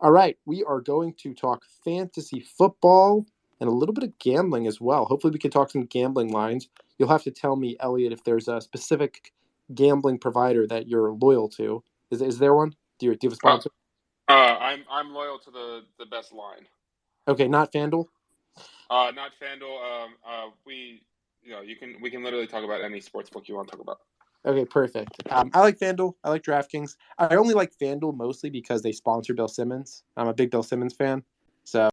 All right, we are going to talk fantasy football and a little bit of gambling as well. Hopefully, we can talk some gambling lines. You'll have to tell me, Elliot, if there's a specific gambling provider that you're loyal to. Is there one? Do you have a sponsor? I'm loyal to the best line. Okay, not FanDuel. Not FanDuel. We can literally talk about any sports book you want to talk about. Okay, perfect. I like FanDuel. I like DraftKings. I only like FanDuel mostly because they sponsor Bill Simmons. I'm a big Bill Simmons fan. So,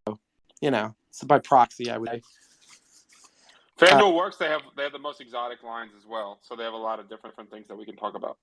it's by proxy, I would say. FanDuel works. They have the most exotic lines as well. So they have a lot of different things that we can talk about.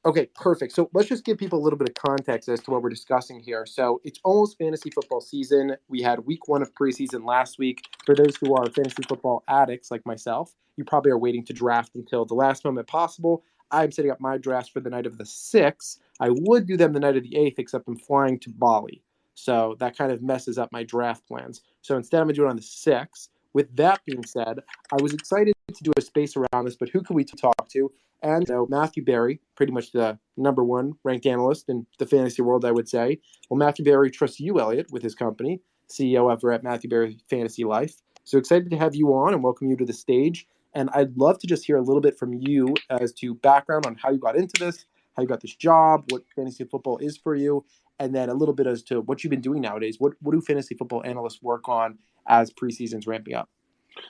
Okay, perfect. So let's just give people a little bit of context as to what we're discussing here. So it's almost fantasy football season. We had week 1 of preseason last week. For those who are fantasy football addicts like myself, you probably are waiting to draft until the last moment possible. I'm setting up my drafts for the night of the 6th. I would do them the night of the 8th, except I'm flying to Bali. So that kind of messes up my draft plans. So instead, I'm going to do it on the 6th. With that being said, I was excited to do a space around this, but who could we talk to? And Matthew Berry, pretty much the number 1 ranked analyst in the fantasy world, I would say. Well, Matthew Berry trusts you, Elliot, with his company, CEO Everett, Matthew Berry Fantasy Life. So excited to have you on and welcome you to the stage. And I'd love to just hear a little bit from you as to background on how you got into this, how you got this job, what fantasy football is for you, and then a little bit as to what you've been doing nowadays. What do fantasy football analysts work on as preseason's ramping up?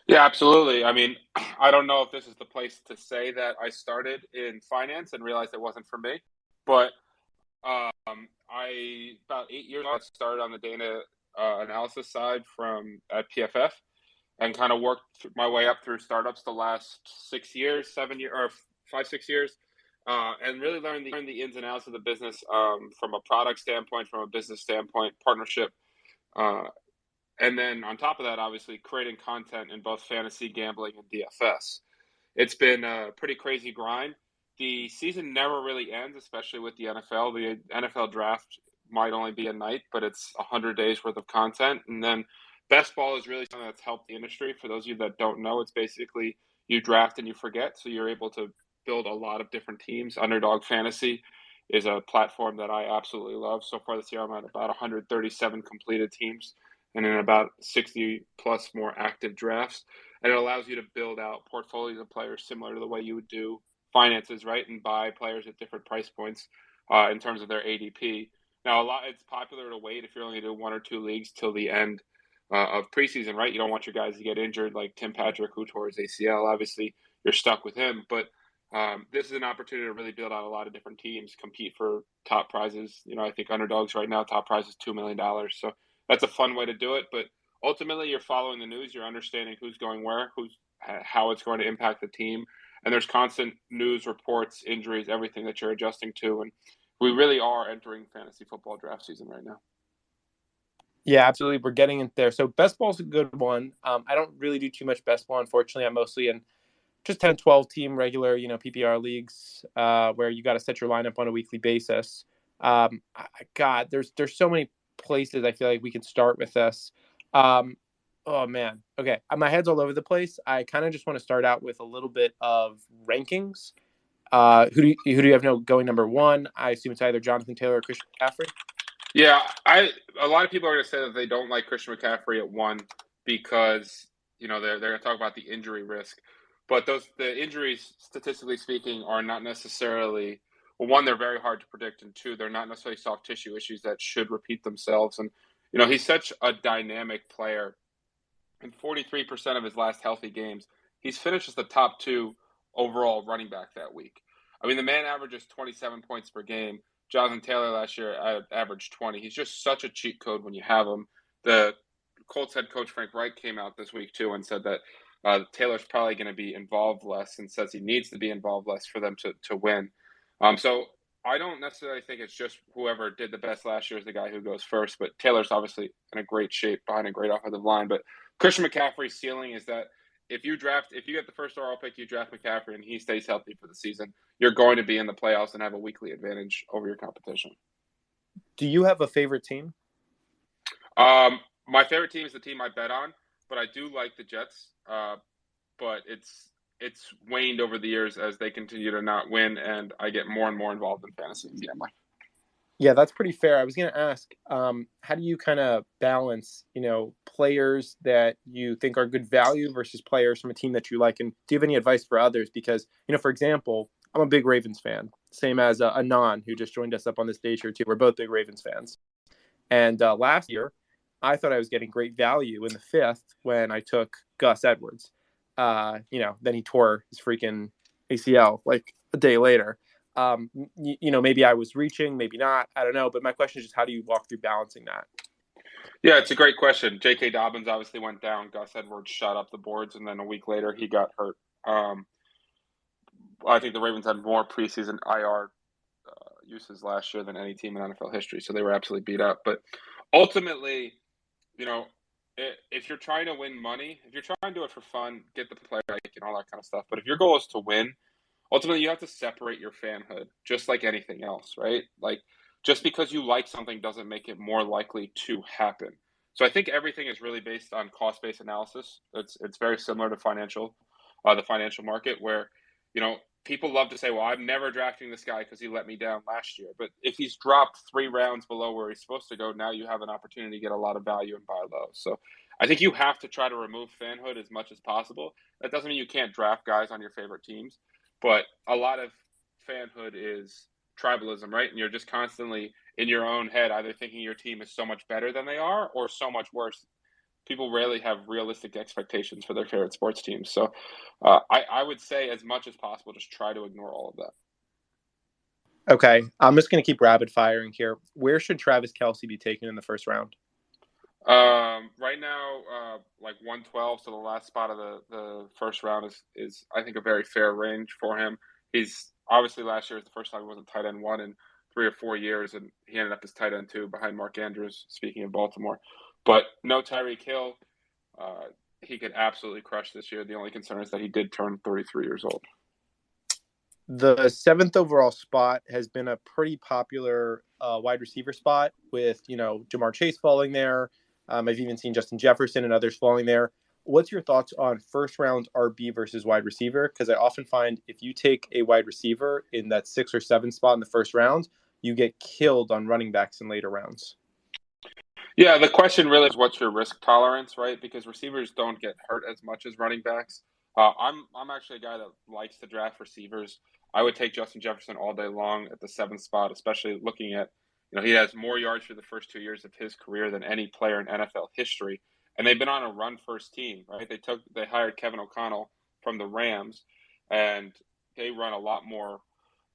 Yeah, absolutely. I mean, I don't know if this is the place to say that I started in finance and realized it wasn't for me, but about 8 years ago, I started on the data analysis side at PFF and kind of worked my way up through startups the last 6 years, 7 years, or 5, 6 years, and really learned the ins and outs of the business from a product standpoint, from a business standpoint, partnership. And then on top of that, obviously, creating content in both fantasy, gambling, and DFS. It's been a pretty crazy grind. The season never really ends, especially with the NFL. The NFL draft might only be a night, but it's 100 days worth of content. And then best ball is really something that's helped the industry. For those of you that don't know, it's basically you draft and you forget. So you're able to build a lot of different teams. Underdog Fantasy is a platform that I absolutely love. So far this year, I'm at about 137 completed teams and in about 60 plus more active drafts. And it allows you to build out portfolios of players similar to the way you would do finances, right? And buy players at different price points in terms of their ADP. Now, it's popular to wait if you're only doing 1 or 2 leagues till the end of preseason, right? You don't want your guys to get injured like Tim Patrick, who tore his ACL. Obviously, you're stuck with him. But this is an opportunity to really build out a lot of different teams, compete for top prizes. I think underdogs right now, top prize is $2 million. So that's a fun way to do it, but ultimately you're following the news, you're understanding who's going where, how it's going to impact the team, and there's constant news reports, injuries, everything that you're adjusting to, and we really are entering fantasy football draft season right now. Yeah, absolutely. We're getting in there. So best ball's a good one. I don't really do too much best ball, unfortunately. I'm mostly in just 10, 12 team regular, PPR leagues where you got to set your lineup on a weekly basis. God, there's so many places I feel like we could start with this. Oh man. Okay. My head's all over the place. I kind of just want to start out with a little bit of rankings. Who do you have going number 1? I assume it's either Jonathan Taylor or Christian McCaffrey. Yeah, a lot of people are going to say that they don't like Christian McCaffrey at 1 because they're going to talk about the injury risk, but the injuries, statistically speaking, are not necessarily. Well, 1, they're very hard to predict, and 2, they're not necessarily soft tissue issues that should repeat themselves. And he's such a dynamic player. In 43% of his last healthy games, he's finished as the top 2 overall running back that week. I mean, the man averages 27 points per game. Jonathan Taylor last year averaged 20. He's just such a cheat code when you have him. The Colts head coach Frank Reich came out this week too and said that Taylor's probably going to be involved less, and says he needs to be involved less for them to win. So I don't necessarily think it's just whoever did the best last year is the guy who goes first, but Taylor's obviously in a great shape behind a great offensive line. But Christian McCaffrey's ceiling is that if you get the first overall pick, you draft McCaffrey and he stays healthy for the season, you're going to be in the playoffs and have a weekly advantage over your competition. Do you have a favorite team? My favorite team is the team I bet on, but I do like the Jets. But it's waned over the years as they continue to not win, and I get more and more involved in fantasy and gambling. Yeah, that's pretty fair. I was going to ask, how do you kind of balance, players that you think are good value versus players from a team that you like? And do you have any advice for others? Because, for example, I'm a big Ravens fan, same as Anon, who just joined us up on the stage here too. We're both big Ravens fans. And last year, I thought I was getting great value in the fifth when I took Gus Edwards. Then he tore his freaking ACL like a day later. Maybe I was reaching, maybe not. I don't know. But my question is just how do you walk through balancing that? Yeah, it's a great question. J.K. Dobbins obviously went down. Gus Edwards shot up the boards, and then a week later he got hurt. I think the Ravens had more preseason IR uses last year than any team in NFL history, so they were absolutely beat up. But ultimately, if you're trying to win money, if you're trying to do it for fun, get the player like and all that kind of stuff. But if your goal is to win, ultimately you have to separate your fanhood, just like anything else, right? Like just because you like something doesn't make it more likely to happen. So I think everything is really based on cost-based analysis. It's very similar to the financial market, where people love to say, well, I'm never drafting this guy because he let me down last year. But if he's dropped 3 rounds below where he's supposed to go, now you have an opportunity to get a lot of value and buy low. So I think you have to try to remove fanhood as much as possible. That doesn't mean you can't draft guys on your favorite teams, but a lot of fanhood is tribalism, right? And you're just constantly in your own head, either thinking your team is so much better than they are or so much worse. People rarely have realistic expectations for their favorite sports teams. So I would say as much as possible, just try to ignore all of that. Okay. I'm just going to keep rapid firing here. Where should Travis Kelsey be taken in the first round? Right now, like 112, so the last spot of the first round is I think a very fair range for him. He's obviously last year was the first time he wasn't tight end 1 in 3 or 4 years, and he ended up as tight end 2 behind Mark Andrews, speaking of Baltimore. But no Tyreek Hill. He could absolutely crush this year. The only concern is that he did turn 33 years old. The 7th overall spot has been a pretty popular wide receiver spot with, Jamar Chase falling there. I've even seen Justin Jefferson and others falling there. What's your thoughts on first round RB versus wide receiver? Because I often find if you take a wide receiver in that 6 or 7 spot in the first round, you get killed on running backs in later rounds. Yeah, the question really is what's your risk tolerance, right? Because receivers don't get hurt as much as running backs. I'm actually a guy that likes to draft receivers. I would take Justin Jefferson all day long at the 7th spot, especially looking at, he has more yards for the first 2 years of his career than any player in NFL history. And they've been on a run-first team, right? They hired Kevin O'Connell from the Rams, and they run a lot more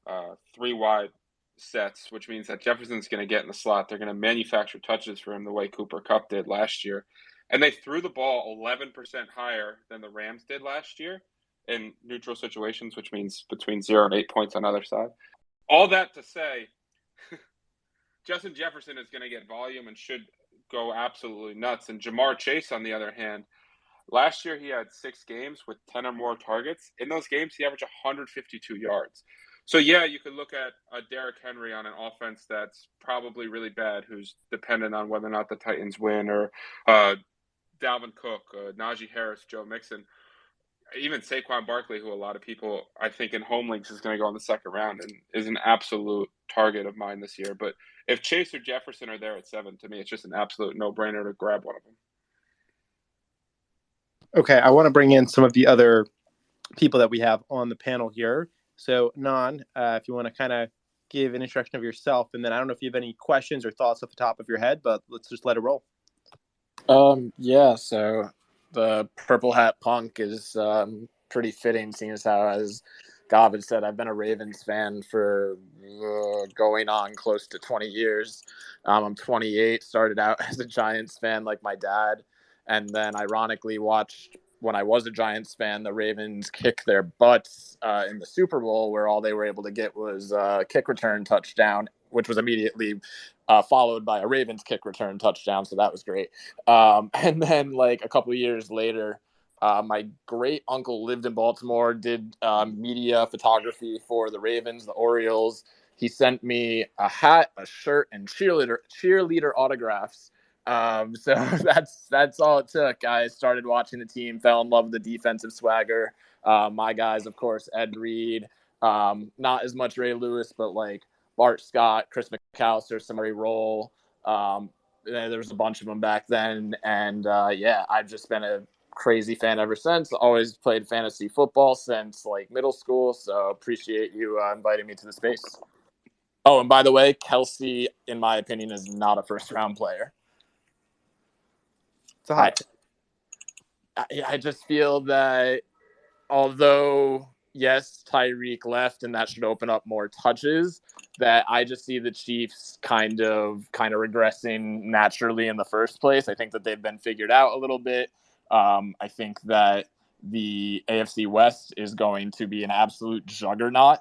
3-wide sets, which means that Jefferson's going to get in the slot. They're going to manufacture touches for him the way Cooper Kupp did last year. And they threw the ball 11% higher than the Rams did last year in neutral situations, which means between 0 and 8 points on either side. All that to say, Justin Jefferson is going to get volume and should go absolutely nuts. And Jamar Chase, on the other hand, last year he had 6 games with 10 or more targets. In those games, he averaged 152 yards. So, yeah, you could look at a Derrick Henry on an offense that's probably really bad, who's dependent on whether or not the Titans win, or Dalvin Cook, Najee Harris, Joe Mixon, even Saquon Barkley, who a lot of people, I think, in home leagues is going to go in the second round and is an absolute target of mine this year. But if Chase or Jefferson are there at 7, to me, it's just an absolute no-brainer to grab one of them. Okay, I want to bring in some of the other people that we have on the panel here. So, Nan, if you want to kind of give an introduction of yourself, and then I don't know if you have any questions or thoughts off the top of your head, but let's just let it roll. Yeah, so the purple hat punk is pretty fitting, seeing as how, as Dobbins said, I've been a Ravens fan for going on close to 20 years. I'm 28, started out as a Giants fan like my dad, and then ironically watched, when I was a Giants fan, the Ravens kick their butts in the Super Bowl, where all they were able to get was a kick return touchdown, which was immediately followed by a Ravens kick return touchdown. So that was great. And then like a couple of years later, my great uncle lived in Baltimore, did media photography for the Ravens, the Orioles. He sent me a hat, a shirt, and cheerleader autographs. So that's all it took. I started watching the team, fell in love with the defensive swagger. My guys, of course, Ed Reed, not as much Ray Lewis, but like Bart Scott, Chris McAllister, somebody roll. There's a bunch of them back then. And I've just been a crazy fan ever since. Always played fantasy football since like middle school. So appreciate you inviting me to the space. Oh, and by the way, Kelsey, in my opinion, is not a first-round player. It's a hot. I just feel that although, yes, Tyreek left and that should open up more touches, that I just see the Chiefs kind of regressing naturally in the first place. I think that they've been figured out a little bit. I think that the AFC West is going to be an absolute juggernaut,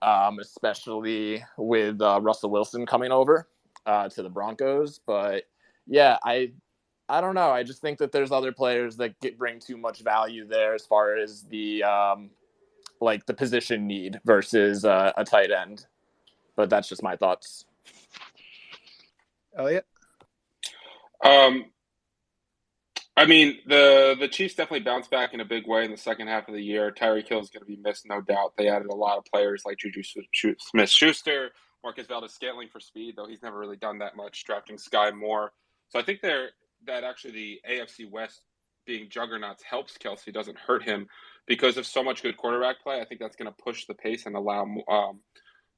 especially with Russell Wilson coming over to the Broncos. But yeah, I don't know. I just think that there's other players that bring too much value there as far as the the position need versus a tight end. But that's just my thoughts. Elliot? I mean, the Chiefs definitely bounced back in a big way in the second half of the year. Tyreek Hill is going to be missed, no doubt. They added a lot of players like Juju Smith-Schuster, Marcus Valdes-Scantling for speed, though he's never really done that much, drafting Sky Moore. So I think that actually the AFC West being juggernauts helps Kelsey, doesn't hurt him because of so much good quarterback play. I think that's going to push the pace and allow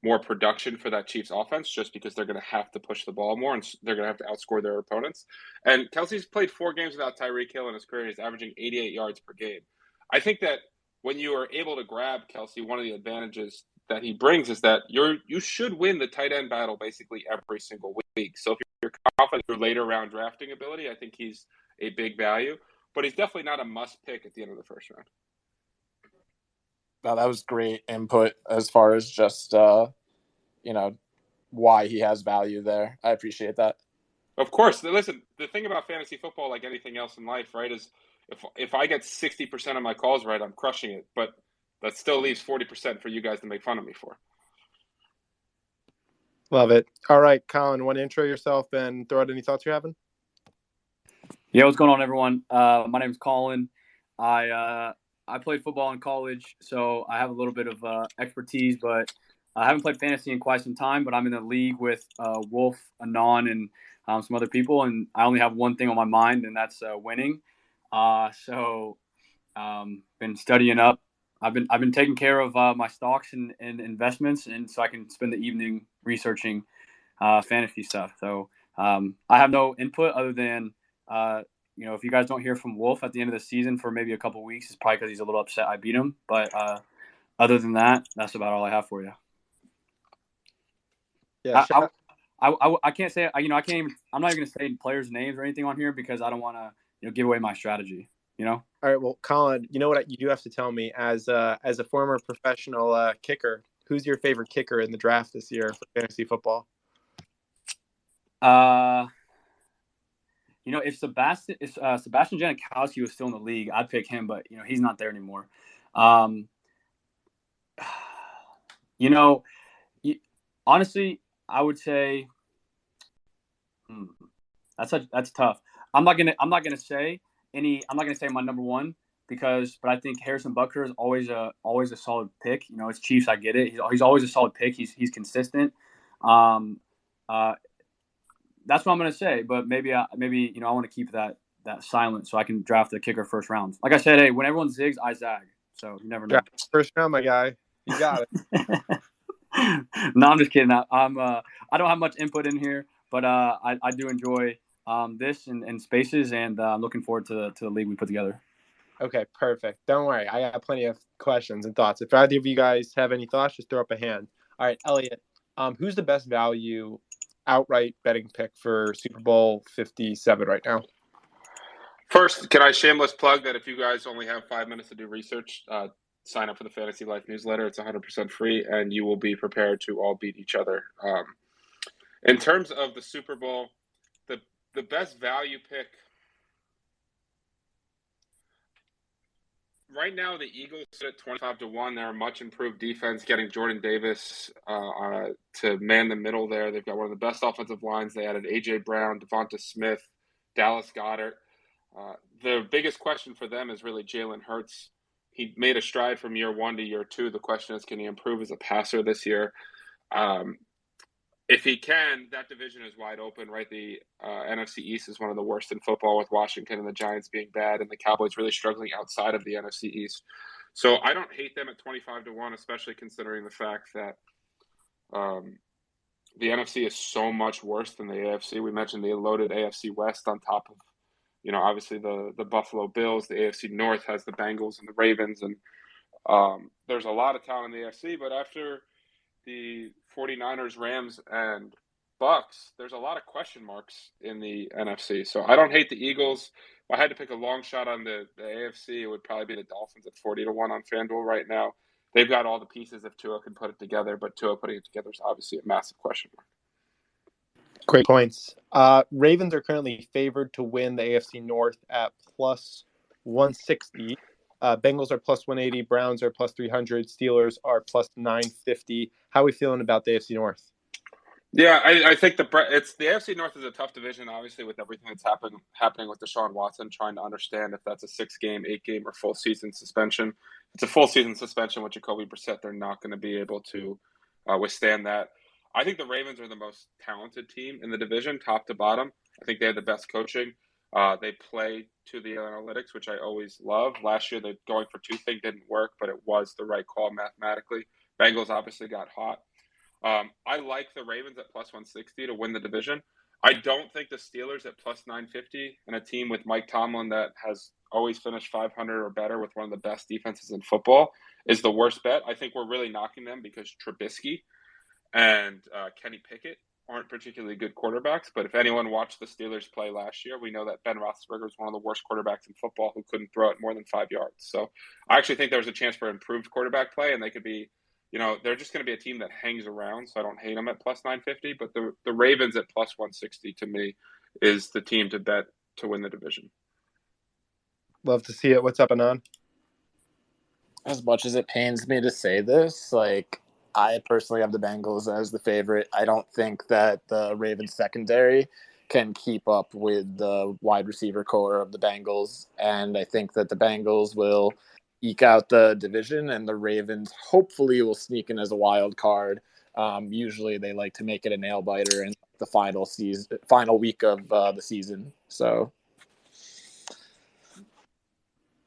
more production for that Chiefs offense just because they're going to have to push the ball more and they're going to have to outscore their opponents. And Kelsey's played 4 games without Tyreek Hill in his career. He's averaging 88 yards per game. I think that when you are able to grab Kelsey, one of the advantages that he brings is that you should win the tight end battle basically every single week. So if you're confident in your later round drafting ability, I think he's a big value. But he's definitely not a must pick at the end of the first round. Wow, that was great input as far as just, why he has value there. I appreciate that. Of course. Listen, the thing about fantasy football, like anything else in life, right, is if I get 60% of my calls right, I'm crushing it. But that still leaves 40% for you guys to make fun of me for. Love it. All right, Colin, want to intro yourself and throw out any thoughts you're having? Yeah, what's going on, everyone? My name's Colin. I played football in college, so I have a little bit of expertise, but I haven't played fantasy in quite some time. But I'm in the league with Wolf, Anon, and some other people, and I only have one thing on my mind, and that's winning. So been studying up. I've been taking care of my stocks and investments, and so I can spend the evening researching fantasy stuff. So I have no input other than if you guys don't hear from Wolf at the end of the season for maybe a couple weeks, it's probably because he's a little upset I beat him. But other than that, that's about all I have for you. Yeah, I can't say I'm not even going to say players' names or anything on here because I don't want to give away my strategy. All right, well, Colin, you know what you do have to tell me as a former professional kicker, who's your favorite kicker in the draft this year for fantasy football? If Sebastian Janikowski was still in the league, I'd pick him, but he's not there anymore. Honestly, I would say that's tough. I'm not gonna say my number one but I think Harrison Butker is always a solid pick. It's Chiefs, I get it. He's always a solid pick. He's consistent. That's what I'm going to say, but maybe I want to keep that silent so I can draft the kicker first round. Like I said, hey, when everyone zigs, I zag. So you never know. First round, my guy. You got it. No, I'm just kidding. I don't have much input in here, but I do enjoy this and spaces, and I'm looking forward to the league we put together. Okay, perfect. Don't worry. I got plenty of questions and thoughts. If either of you guys have any thoughts, just throw up a hand. All right, Elliot, who's the best value outright betting pick for Super Bowl 57 right now? First, can I shameless plug that if you guys only have 5 minutes to do research, sign up for the Fantasy Life newsletter. It's 100% free, and you will be prepared to all beat each other. In terms of the Super Bowl, the best value pick right now, the Eagles sit at 25-1. They're a much improved defense, getting Jordan Davis to man the middle there. They've got one of the best offensive lines. They added A.J. Brown, Devonta Smith, Dallas Goedert. The biggest question for them is really Jalen Hurts. He made a stride from year 1 to year 2. The question is, can he improve as a passer this year? if he can, that division is wide open, right? The NFC East is one of the worst in football, with Washington and the Giants being bad and the Cowboys really struggling outside of the NFC East. So I don't hate them at 25-1, especially considering the fact that the NFC is so much worse than the AFC. We mentioned the loaded AFC West on top of, obviously the Buffalo Bills. The AFC North has the Bengals and the Ravens, and there's a lot of talent in the AFC, but after the 49ers, Rams, and Bucks, there's a lot of question marks in the NFC. So I don't hate the Eagles. If I had to pick a long shot on the AFC, it would probably be the Dolphins at 40-1 on FanDuel right now. They've got all the pieces if Tua can put it together, but Tua putting it together is obviously a massive question mark. Great points. Ravens are currently favored to win the AFC North at plus 160. Bengals are plus 180. Browns are plus 300. Steelers are plus 950. How are we feeling about the AFC North? Yeah, I think the AFC North is a tough division, obviously, with everything that's happening with Deshaun Watson, trying to understand if that's a 6-game, 8-game, or full season suspension. If it's a full season suspension with Jacoby Brissett, they're not going to be able to withstand that. I think the Ravens are the most talented team in the division, top to bottom. I think they have the best coaching. They play to the analytics, which I always love. Last year, the going for two thing didn't work, but it was the right call mathematically. Bengals obviously got hot. I like the Ravens at plus 160 to win the division. I don't think the Steelers at plus 950 and a team with Mike Tomlin that has always finished 500 or better with one of the best defenses in football is the worst bet. I think we're really knocking them because Trubisky and Kenny Pickett aren't particularly good quarterbacks. But if anyone watched the Steelers play last year, we know that Ben Roethlisberger is one of the worst quarterbacks in football who couldn't throw it more than 5 yards. So I actually think there's a chance for improved quarterback play, and they could be, they're just going to be a team that hangs around. So I don't hate them at plus 950. But the Ravens at plus 160 to me is the team to bet to win the division. Love to see it. What's up, Anon? As much as it pains me to say this, I personally have the Bengals as the favorite. I don't think that the Ravens secondary can keep up with the wide receiver core of the Bengals. And I think that the Bengals will eke out the division, and the Ravens hopefully will sneak in as a wild card. Usually they like to make it a nail biter in the final week of the season. So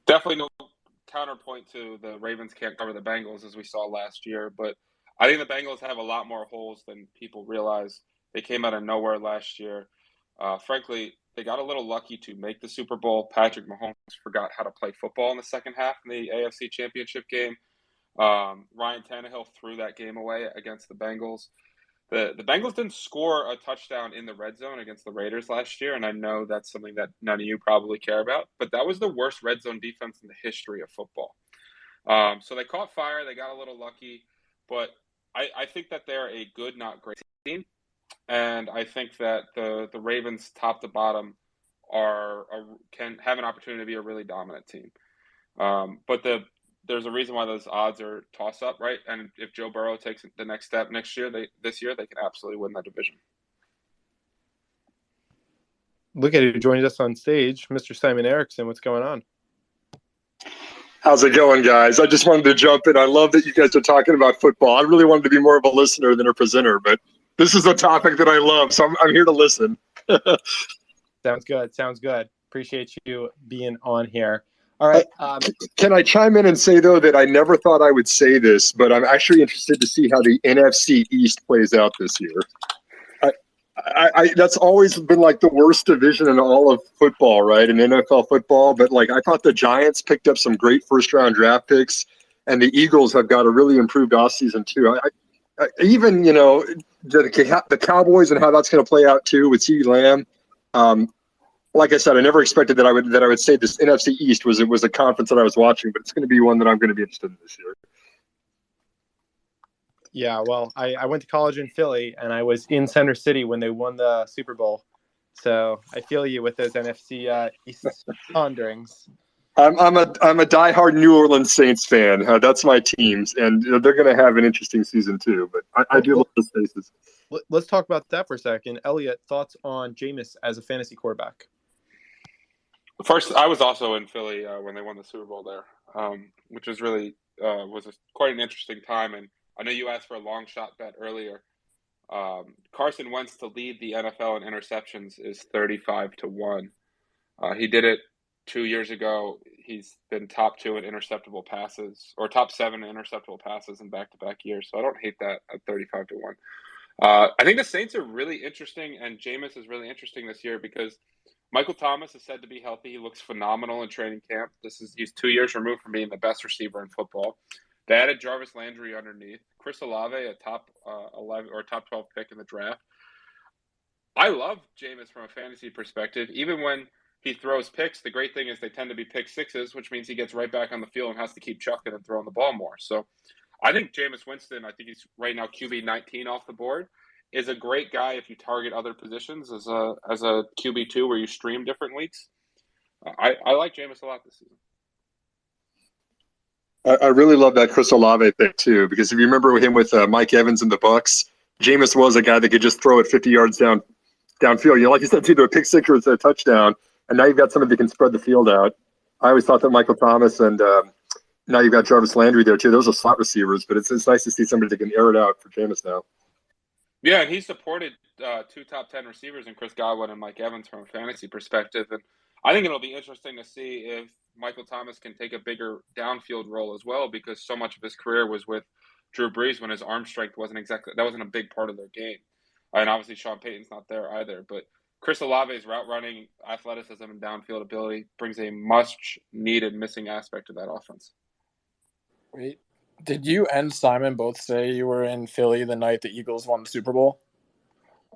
definitely no counterpoint to the Ravens can't cover the Bengals as we saw last year, but I think the Bengals have a lot more holes than people realize. They came out of nowhere last year. Frankly, they got a little lucky to make the Super Bowl. Patrick Mahomes forgot how to play football in the second half in the AFC Championship game. Ryan Tannehill threw that game away against the Bengals. The Bengals didn't score a touchdown in the red zone against the Raiders last year, and I know that's something that none of you probably care about, but that was the worst red zone defense in the history of football. So they caught fire. They got a little lucky, but I think that they're a good, not great team. And I think that the Ravens, top to bottom, can have an opportunity to be a really dominant team. But there's a reason why those odds are toss up, right? And if Joe Burrow takes the next step this year, they can absolutely win that division. Look at who joined us on stage, Mr. Simon Erickson. What's going on? How's it going, guys? I just wanted to jump in. I love that you guys are talking about football. I really wanted to be more of a listener than a presenter, but this is a topic that I love, so I'm here to listen. Sounds good. Appreciate you being on here. All right. Can I chime in and say, though, that I never thought I would say this, but I'm actually interested to see how the NFC East plays out this year. That's always been the worst division in all of football, right? In NFL football. But I thought the Giants picked up some great first-round draft picks, and the Eagles have got a really improved offseason too. Even the Cowboys and how that's going to play out too with CeeDee Lamb. Like I said, I never expected that I would say this NFC East was a conference that I was watching, but it's going to be one that I'm going to be interested in this year. Yeah, well, I went to college in Philly, and I was in Center City when they won the Super Bowl. So I feel you with those NFC East ponderings. I'm a diehard New Orleans Saints fan. That's my teams, and they're going to have an interesting season too. But I do love the Spaces. Let's talk about that for a second. Elliot, thoughts on Jameis as a fantasy quarterback? First, I was also in Philly when they won the Super Bowl there, which was really quite an interesting time. And I know you asked for a long shot bet earlier. Carson Wentz to lead the NFL in interceptions is 35-1. He did it 2 years ago. He's been top 2 in interceptable passes, or top 7 in interceptable passes in back-to-back years. So I don't hate that at 35-1. I think the Saints are really interesting, and Jameis is really interesting this year because Michael Thomas is said to be healthy. He looks phenomenal in training camp. He's 2 years removed from being the best receiver in football. They added Jarvis Landry underneath. Chris Olave, a top 11 or top 12 pick in the draft. I love Jameis from a fantasy perspective. Even when he throws picks, the great thing is they tend to be pick sixes, which means he gets right back on the field and has to keep chucking and throwing the ball more. So I think Jameis Winston, I think he's right now QB 19 off the board, is a great guy if you target other positions as a QB2 where you stream different weeks. I like Jameis a lot this season. I really love that Chris Olave pick too, because if you remember him with Mike Evans and the Bucks, Jameis was a guy that could just throw it 50 yards downfield. Like you said, it's either a pick six or it's a touchdown, and now you've got somebody that can spread the field out. I always thought that Michael Thomas and now you've got Jarvis Landry there too. Those are slot receivers, but it's nice to see somebody that can air it out for Jameis now. Yeah, and he supported 2 top 10 receivers in Chris Godwin and Mike Evans from a fantasy perspective, and I think it'll be interesting to see if Michael Thomas can take a bigger downfield role as well, because so much of his career was with Drew Brees when his arm strength wasn't a big part of their game. And obviously Sean Payton's not there either. But Chris Olave's route running, athleticism, and downfield ability brings a much needed missing aspect to that offense. Wait, did you and Simon both say you were in Philly the night the Eagles won the Super Bowl?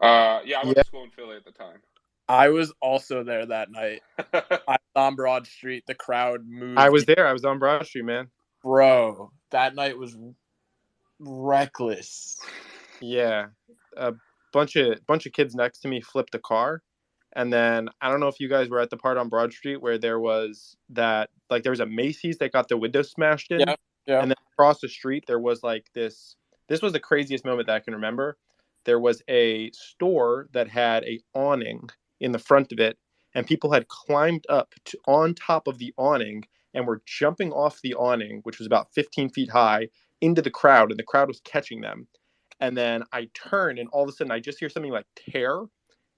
Yeah, I went to school in Philly at the time. I was also there that night. I was on Broad Street. The crowd moved. I was there. I was on Broad Street, man. Bro, that night was reckless. Yeah. A bunch of kids next to me flipped the car. And then I don't know if you guys were at the part on Broad Street where there was a Macy's that got the window smashed in. Yeah. And then across the street, there was like this was the craziest moment that I can remember. There was a store that had a awning in the front of it, and people had climbed up on top of the awning and were jumping off the awning, which was about 15 feet high, into the crowd, and the crowd was catching them. And then I turn, and all of a sudden I just hear something like tear,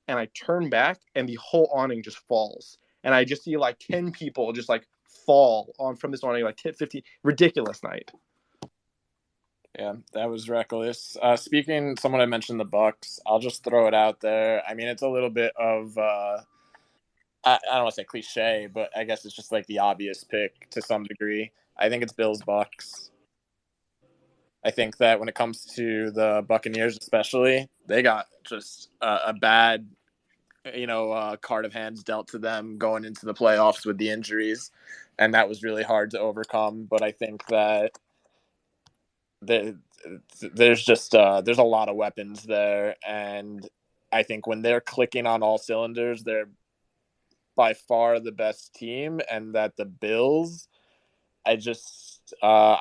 and I turn back, and the whole awning just falls. And I just see like 10 people just like fall on from this awning, like 50, ridiculous night. Yeah, that was reckless. Someone had mentioned the Bucks. I'll just throw it out there. I mean, it's a little bit of, I don't want to say cliche, but I guess it's just like the obvious pick to some degree. I think it's Bills Bucks. I think that when it comes to the Buccaneers especially, they got just a bad, card of hands dealt to them going into the playoffs with the injuries, and that was really hard to overcome. But I think that there's a lot of weapons there, and I think when they're clicking on all cylinders, they're by far the best team. And that the Bills, I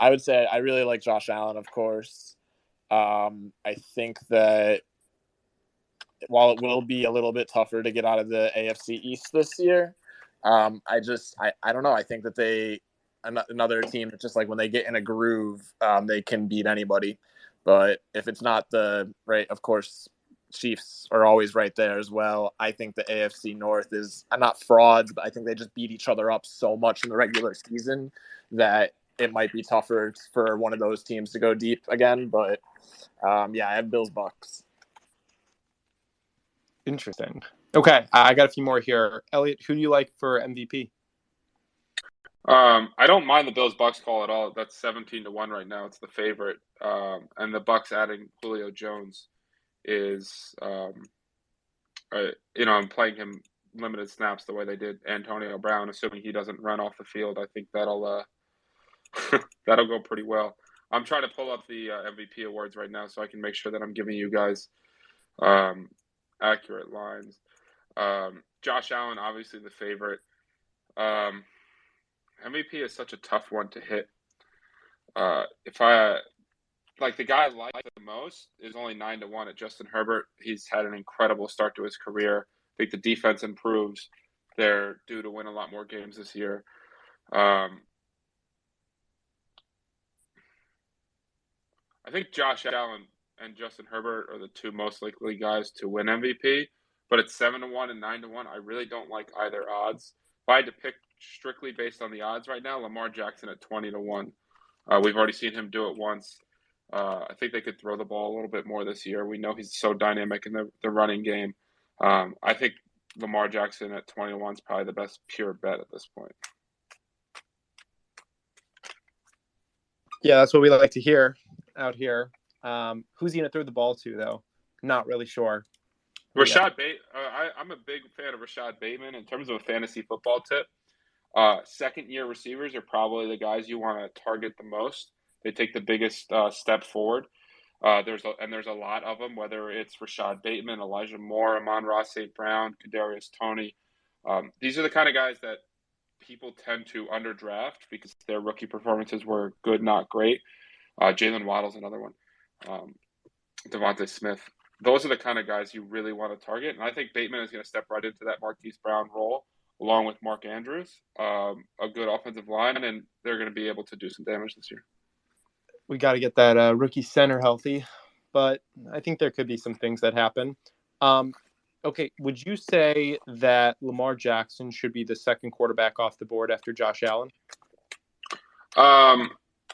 would say I really like Josh Allen, of course. I think that while it will be a little bit tougher to get out of the AFC East this year, I don't know. I think that another team, it's just like when they get in a groove, they can beat anybody. But if it's not of course, Chiefs are always right there as well. I think the AFC North is not frauds, but I think they just beat each other up so much in the regular season that it might be tougher for one of those teams to go deep again. But I have Bills Bucks. Interesting. Okay, I got a few more here. Elliot, who do you like for MVP? I don't mind the Bills Bucks call at all. That's 17-1 right now. It's the favorite. And the Bucks adding Julio Jones is, I'm playing him limited snaps the way they did Antonio Brown, assuming he doesn't run off the field. I think that'll go pretty well. I'm trying to pull up the MVP awards right now so I can make sure that I'm giving you guys accurate lines. Josh Allen, obviously the favorite. MVP is such a tough one to hit. If I the guy I like the most is only 9-1 at Justin Herbert. He's had an incredible start to his career. I think the defense improves. They're due to win a lot more games this year. I think Josh Allen and Justin Herbert are the two most likely guys to win MVP, but it's 7-1 and 9-1. I really don't like either odds. If I had to pick strictly based on the odds right now, Lamar Jackson at 20-1. We've already seen him do it once. I think they could throw the ball a little bit more this year. We know he's so dynamic in the running game. I think Lamar Jackson at 21 is probably the best pure bet at this point. Yeah, that's what we like to hear out here. Who's he going to throw the ball to, though? Not really sure. Rashad Bateman. I'm a big fan of Rashad Bateman in terms of a fantasy football tip. Second-year receivers are probably the guys you want to target the most. They take the biggest step forward. There's a lot of them, whether it's Rashad Bateman, Elijah Moore, Amon-Ra St. Brown, Kadarius Toney. These are the kind of guys that people tend to underdraft because their rookie performances were good, not great. Jalen Waddle's another one. Devontae Smith. Those are the kind of guys you really want to target. And I think Bateman is going to step right into that Marquise Brown role, along with Mark Andrews, a good offensive line, and they're going to be able to do some damage this year. We got to get that rookie center healthy, but I think there could be some things that happen. Okay, would you say that Lamar Jackson should be the second quarterback off the board after Josh Allen?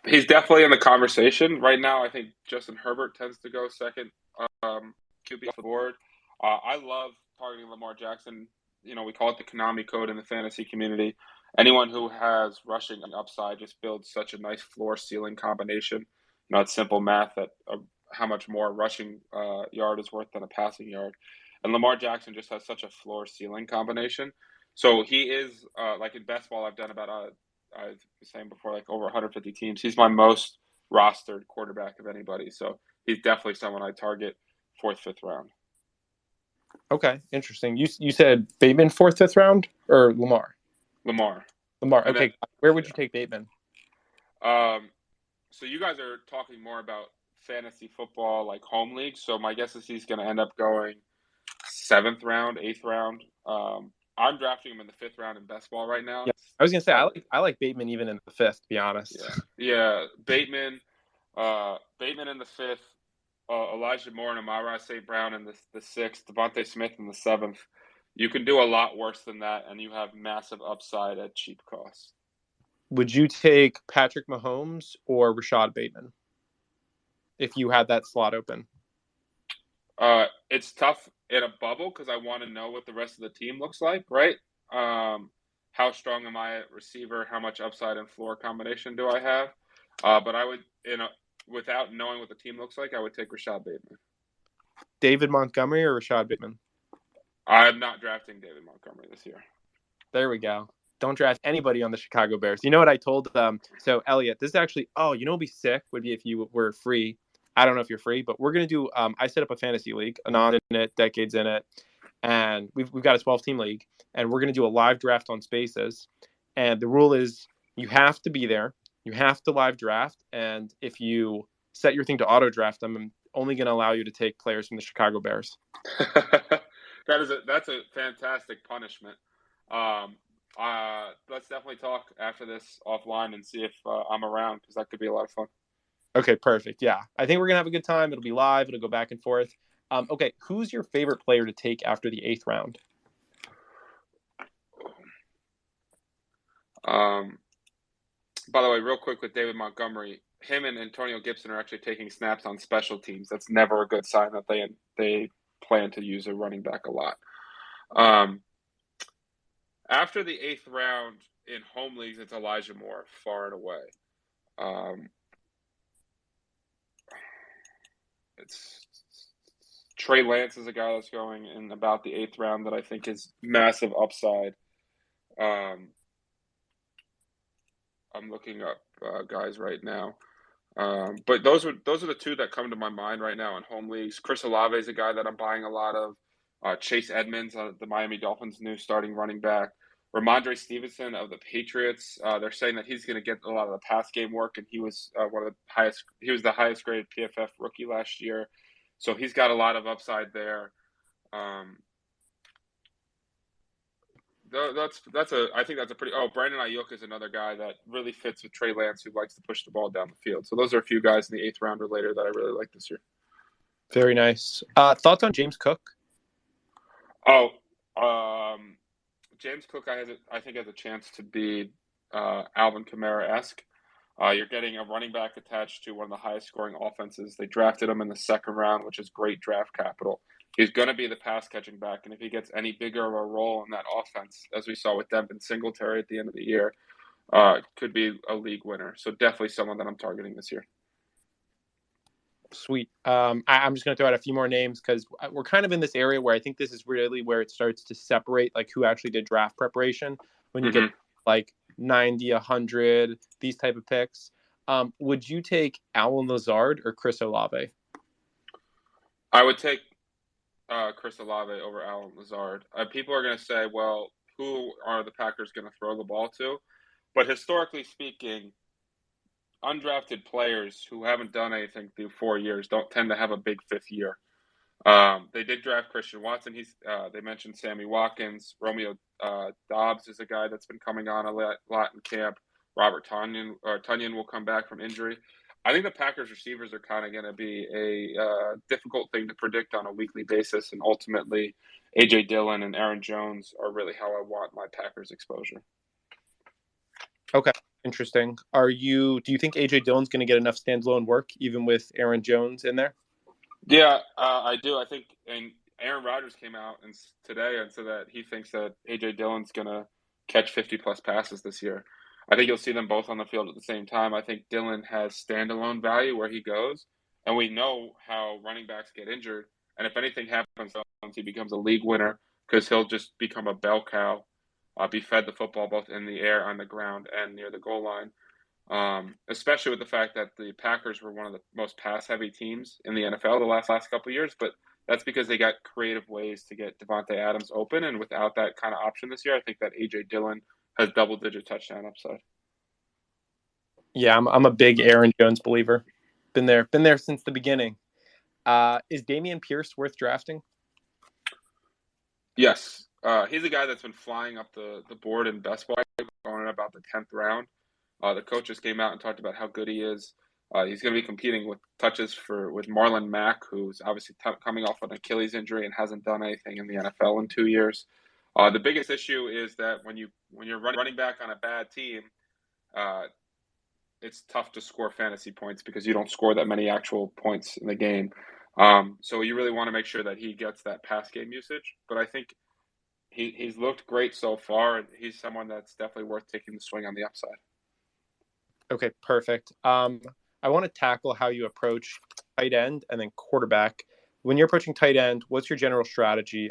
He's definitely in the conversation. Right now, I think Justin Herbert tends to go second QB off the board. I love targeting Lamar Jackson. You know, we call it the Konami code in the fantasy community. Anyone who has rushing upside just builds such a nice floor-ceiling combination. You know, it's simple math that how much more a rushing yard is worth than a passing yard. And Lamar Jackson just has such a floor-ceiling combination. So he is, like in best ball, I've done about, I was saying before, like over 150 teams. He's my most rostered quarterback of anybody. So he's definitely someone I target 4th, 5th round. Okay, interesting. You said Bateman 4th, 5th round, or Lamar? Lamar. Okay, then, where would you take Bateman? So you guys are talking more about fantasy football, like home league. So my guess is he's going to end up going 7th round, 8th round. I'm drafting him in the 5th round in best ball right now. Yeah, I was going to say I like Bateman even in the 5th, to be honest. Yeah, Bateman in the 5th. Elijah Moore and Amon-Ra St. Brown in the 6th, Devontae Smith in the 7th. You can do a lot worse than that, and you have massive upside at cheap costs. Would you take Patrick Mahomes or Rashad Bateman if you had that slot open? It's tough in a bubble because I want to know what the rest of the team looks like, right? How strong am I at receiver? How much upside and floor combination do I have? But I would, without knowing what the team looks like, I would take Rashad Bateman. David Montgomery or Rashad Bateman? I'm not drafting David Montgomery this year. There we go. Don't draft anybody on the Chicago Bears. You know what I told them? So, Elliot, this is actually, what would be sick would be if you were free. I don't know if you're free, but we're going to do, I set up a fantasy league, Anon in it, Decades in it, and we've got a 12-team league, and we're going to do a live draft on Spaces. And the rule is you have to be there. You have to live draft, and if you set your thing to auto draft them, I'm only going to allow you to take players from the Chicago Bears. That's a fantastic punishment. Let's definitely talk after this offline and see if I'm around because that could be a lot of fun. Okay, perfect. Yeah, I think we're gonna have a good time. It'll be live. It'll go back and forth. Okay, who's your favorite player to take after the 8th round? By the way, real quick with David Montgomery, him and Antonio Gibson are actually taking snaps on special teams. That's never a good sign that they plan to use a running back a lot. After the 8th round in home leagues, it's Elijah Moore far and away. It's Trey Lance is a guy that's going in about the 8th round that I think is massive upside. I'm looking up guys right now. But those are the two that come to my mind right now in home leagues. Chris Olave is a guy that I'm buying a lot of. Chase Edmonds, the Miami Dolphins' new starting running back. Ramondre Stevenson of the Patriots. They're saying that he's going to get a lot of the pass game work, and he was He was the highest graded PFF rookie last year, so he's got a lot of upside there. I think that's a pretty. Brandon Ayuk is another guy that really fits with Trey Lance, who likes to push the ball down the field. So those are a few guys in the 8th round or later that I really like this year. Very nice. Thoughts on James Cook? Oh, James Cook, I think has a chance to be Alvin Kamara-esque. You're getting a running back attached to one of the highest scoring offenses. They drafted him in the second round, which is great draft capital. He's going to be the pass catching back, and if he gets any bigger of a role in that offense, as we saw with Devin Singletary at the end of the year, could be a league winner. So definitely someone that I'm targeting this year. Sweet. I'm just going to throw out a few more names because we're kind of in this area where I think this is really where it starts to separate like who actually did draft preparation when you get like 90, 100, these type of picks. Would you take Allen Lazard or Chris Olave? I would take Chris Olave over Allen Lazard. People are going to say, well, who are the Packers going to throw the ball to? But historically speaking, undrafted players who haven't done anything through 4 years don't tend to have a big fifth year. They did draft Christian Watson. They mentioned Sammy Watkins. Romeo Dobbs is a guy that's been coming on a lot in camp. Robert Tonyan will come back from injury. I think the Packers receivers are kind of going to be a difficult thing to predict on a weekly basis, and ultimately, A.J. Dillon and Aaron Jones are really how I want my Packers exposure. Okay, interesting. Do you think A.J. Dillon's going to get enough standalone work, even with Aaron Jones in there? Yeah, I do. I think, and Aaron Rodgers came out today and said that he thinks that A.J. Dillon's going to catch 50-plus passes this year. I think you'll see them both on the field at the same time. I think Dillon has standalone value where he goes, and we know how running backs get injured. And if anything happens, he becomes a league winner because he'll just become a bell cow, be fed the football both in the air, on the ground, and near the goal line. Especially with the fact that the Packers were one of the most pass-heavy teams in the NFL the last couple of years, but that's because they got creative ways to get Devontae Adams open, and without that kind of option this year, I think that A.J. Dillon has double-digit touchdown upside. Yeah, I'm a big Aaron Jones believer. Been there since the beginning. Is Damian Pierce worth drafting? Yes. He's a guy that's been flying up the board in best ball, going in about the 10th round. The coaches came out and talked about how good he is. He's going to be competing with touches with Marlon Mack, who's obviously coming off an Achilles injury and hasn't done anything in the NFL in 2 years. The biggest issue is that when you're running back on a bad team, it's tough to score fantasy points because you don't score that many actual points in the game. So you really want to make sure that he gets that pass game usage. But I think he's looked great so far, and he's someone that's definitely worth taking the swing on the upside. Okay, perfect. I want to tackle how you approach tight end and then quarterback. When you're approaching tight end, what's your general strategy?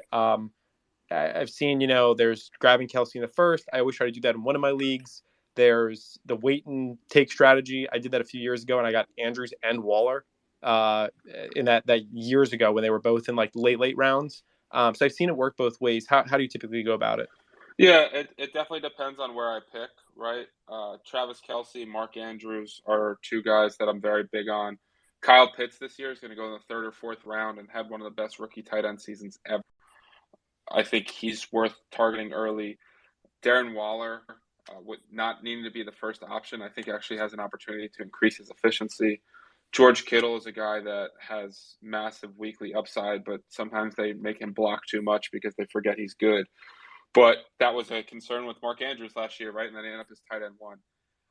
I've seen, there's grabbing Kelsey in the first. I always try to do that in one of my leagues. There's the wait and take strategy. I did that a few years ago, and I got Andrews and Waller in that years ago when they were both in like late rounds. So I've seen it work both ways. How do you typically go about it? Yeah, it definitely depends on where I pick, right? Travis Kelsey, Mark Andrews are two guys that I'm very big on. Kyle Pitts this year is going to go in the third or fourth round and had one of the best rookie tight end seasons ever. I think he's worth targeting early. Darren Waller, with not needing to be the first option, I think actually has an opportunity to increase his efficiency. George Kittle is a guy that has massive weekly upside, but sometimes they make him block too much because they forget he's good. But that was a concern with Mark Andrews last year, right? And then he ended up as tight end 1.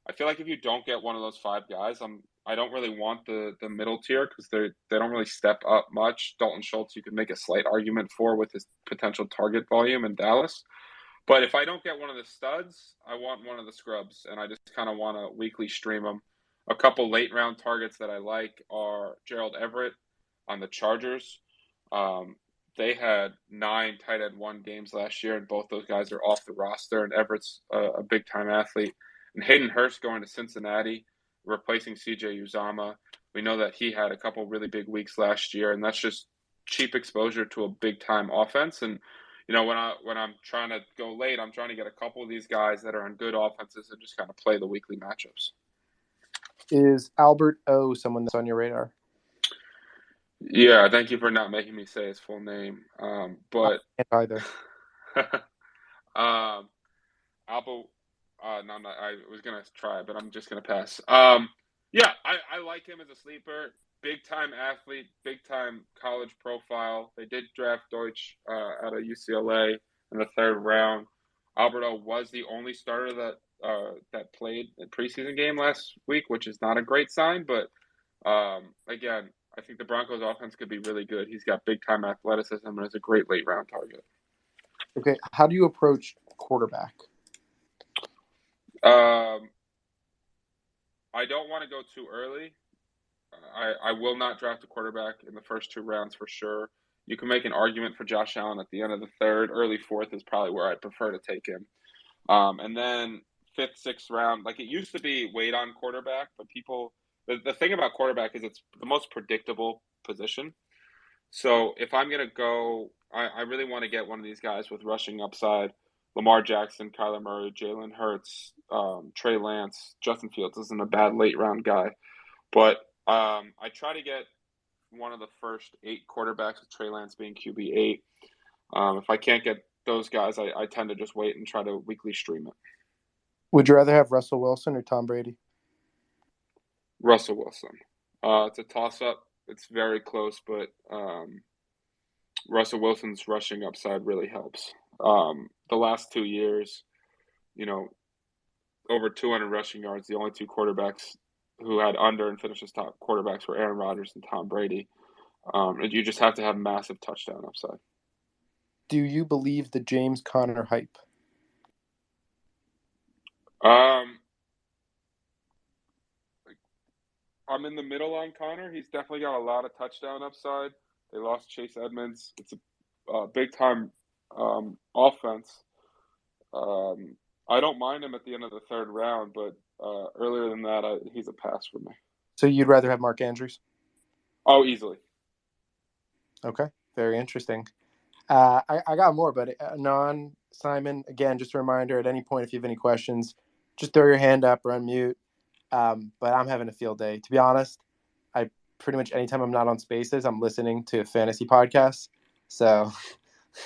I feel like if you don't get one of those 5 guys, I don't really want the middle tier because they don't really step up much. Dalton Schultz, you could make a slight argument for with his potential target volume in Dallas. But if I don't get one of the studs, I want one of the scrubs, and I just kind of want to weekly stream them. A couple late round targets that I like are Gerald Everett on the Chargers. They had 9 tight end 1 games last year, and both those guys are off the roster, and Everett's a big-time athlete. And Hayden Hurst going to Cincinnati, replacing C.J. Uzomah. We know that he had a couple really big weeks last year, and that's just cheap exposure to a big-time offense. And, when I'm trying to go late, I'm trying to get a couple of these guys that are on good offenses and just kind of play the weekly matchups. Is Albert O someone that's on your radar? Yeah, thank you for not making me say his full name. But I can't either. Albert, I was gonna try, but I'm just gonna pass. Yeah, I like him as a sleeper. big time athlete, big time college profile. They did draft Deutsch out of UCLA in the 3rd round. Alberto was the only starter that played a preseason game last week, which is not a great sign. But again, I think the Broncos offense could be really good. He's got big time athleticism and is a great late round target. Okay, how do you approach quarterback? I don't want to go too early. I will not draft a quarterback in the first 2 rounds for sure. You can make an argument for Josh Allen at the end of the 3rd. Early 4th is probably where I'd prefer to take him. And then 5th, 6th round, like it used to be wait on quarterback, but the thing about quarterback is it's the most predictable position. So if I'm going to go, I really want to get one of these guys with rushing upside. Lamar Jackson, Kyler Murray, Jalen Hurts, Trey Lance, Justin Fields isn't a bad late round guy. But I try to get one of the first 8 quarterbacks, with Trey Lance being QB 8. If I can't get those guys, I tend to just wait and try to weekly stream it. Would you rather have Russell Wilson or Tom Brady? Russell Wilson. It's a toss-up. It's very close, but Russell Wilson's rushing upside really helps. The last 2 years, over 200 rushing yards. The only 2 quarterbacks who had under and finished as top quarterbacks were Aaron Rodgers and Tom Brady. And you just have to have massive touchdown upside. Do you believe the James Conner hype? I'm in the middle on Conner. He's definitely got a lot of touchdown upside. They lost Chase Edmonds. It's a big-time offense. I don't mind him at the end of the 3rd round, but earlier than that, he's a pass for me. So you'd rather have Mark Andrews? Oh, easily. Okay, very interesting. I got more, but Anon, Simon, again, just a reminder, at any point if you have any questions, just throw your hand up or unmute. But I'm having a field day. To be honest, I pretty much anytime I'm not on Spaces, I'm listening to fantasy podcasts. So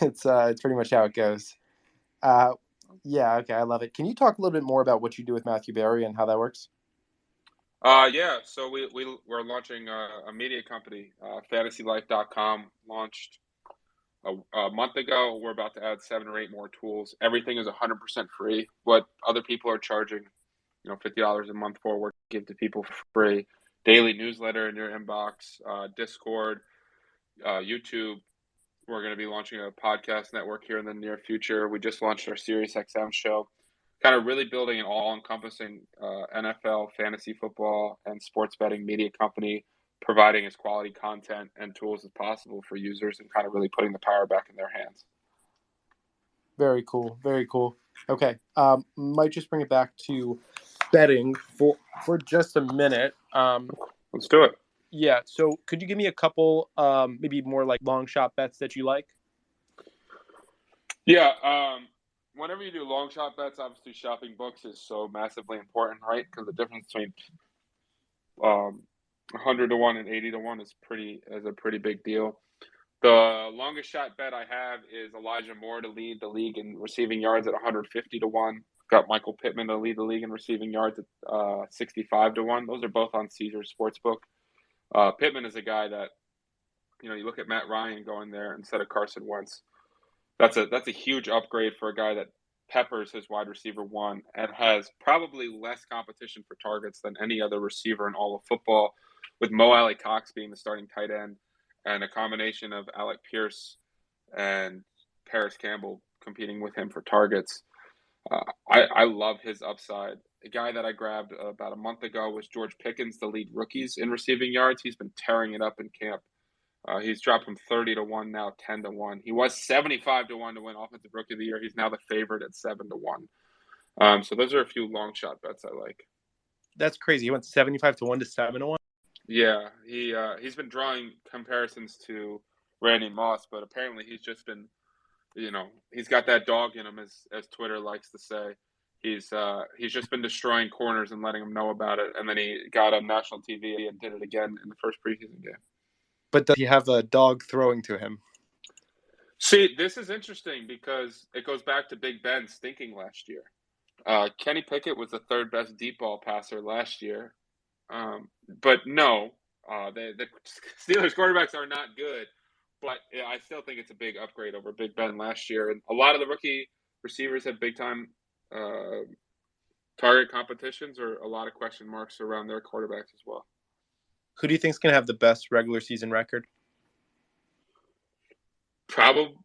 it's pretty much how it goes. Yeah, okay, I love it. Can you talk a little bit more about what you do with Matthew Berry and how that works? Yeah, so we're launching a media company. FantasyLife.com launched a month ago. We're about to add 7 or 8 more tools. Everything is 100% free. What other people are charging, $50 a month for, we're give to people for free. Daily newsletter in your inbox, Discord, YouTube. We're going to be launching a podcast network here in the near future. We just launched our SiriusXM show, kind of really building an all-encompassing NFL, fantasy football, and sports betting media company, providing as quality content and tools as possible for users and kind of really putting the power back in their hands. Very cool. Very cool. Okay. Might just bring it back to betting for just a minute. Let's do it. Yeah. So could you give me a couple, maybe more like long shot bets that you like? Yeah. Whenever you do long shot bets, obviously shopping books is so massively important, right? Because the difference between 100 to 1 and 80 to 1 is a pretty big deal. The longest shot bet I have is Elijah Moore to lead the league in receiving yards at 150 to 1. Got Michael Pittman to lead the league in receiving yards at 65 to 1. Those are both on Caesars Sportsbook. Pittman is a guy that, you look at Matt Ryan going there instead of Carson Wentz. That's a huge upgrade for a guy that peppers his wide receiver 1 and has probably less competition for targets than any other receiver in all of football, with Mo Alley-Cox being the starting tight end and a combination of Alec Pierce and Paris Campbell competing with him for targets. I love his upside. A guy that I grabbed about a month ago was George Pickens, the lead rookies in receiving yards. He's been tearing it up in camp. He's dropped from 30 to 1, now 10 to 1. He was 75 to 1 to win Offensive Rookie of the Year. He's now the favorite at 7 to 1. So those are a few long shot bets I like. That's crazy. He went 75 to 1 to 7 to 1. Yeah, he's been drawing comparisons to Randy Moss, but apparently he's just been, he's got that dog in him, as Twitter likes to say. He's just been destroying corners and letting them know about it, and then he got on national TV and did it again in the first preseason game. But does he have a dog throwing to him? See, this is interesting because it goes back to Big Ben stinking last year. Kenny Pickett was the 3rd best deep ball passer last year. But no, The Steelers quarterbacks are not good, but I still think it's a big upgrade over Big Ben last year. And a lot of the rookie receivers have big-time target competitions or a lot of question marks around their quarterbacks as well. Who do you think is going to have the best regular season record? Probably,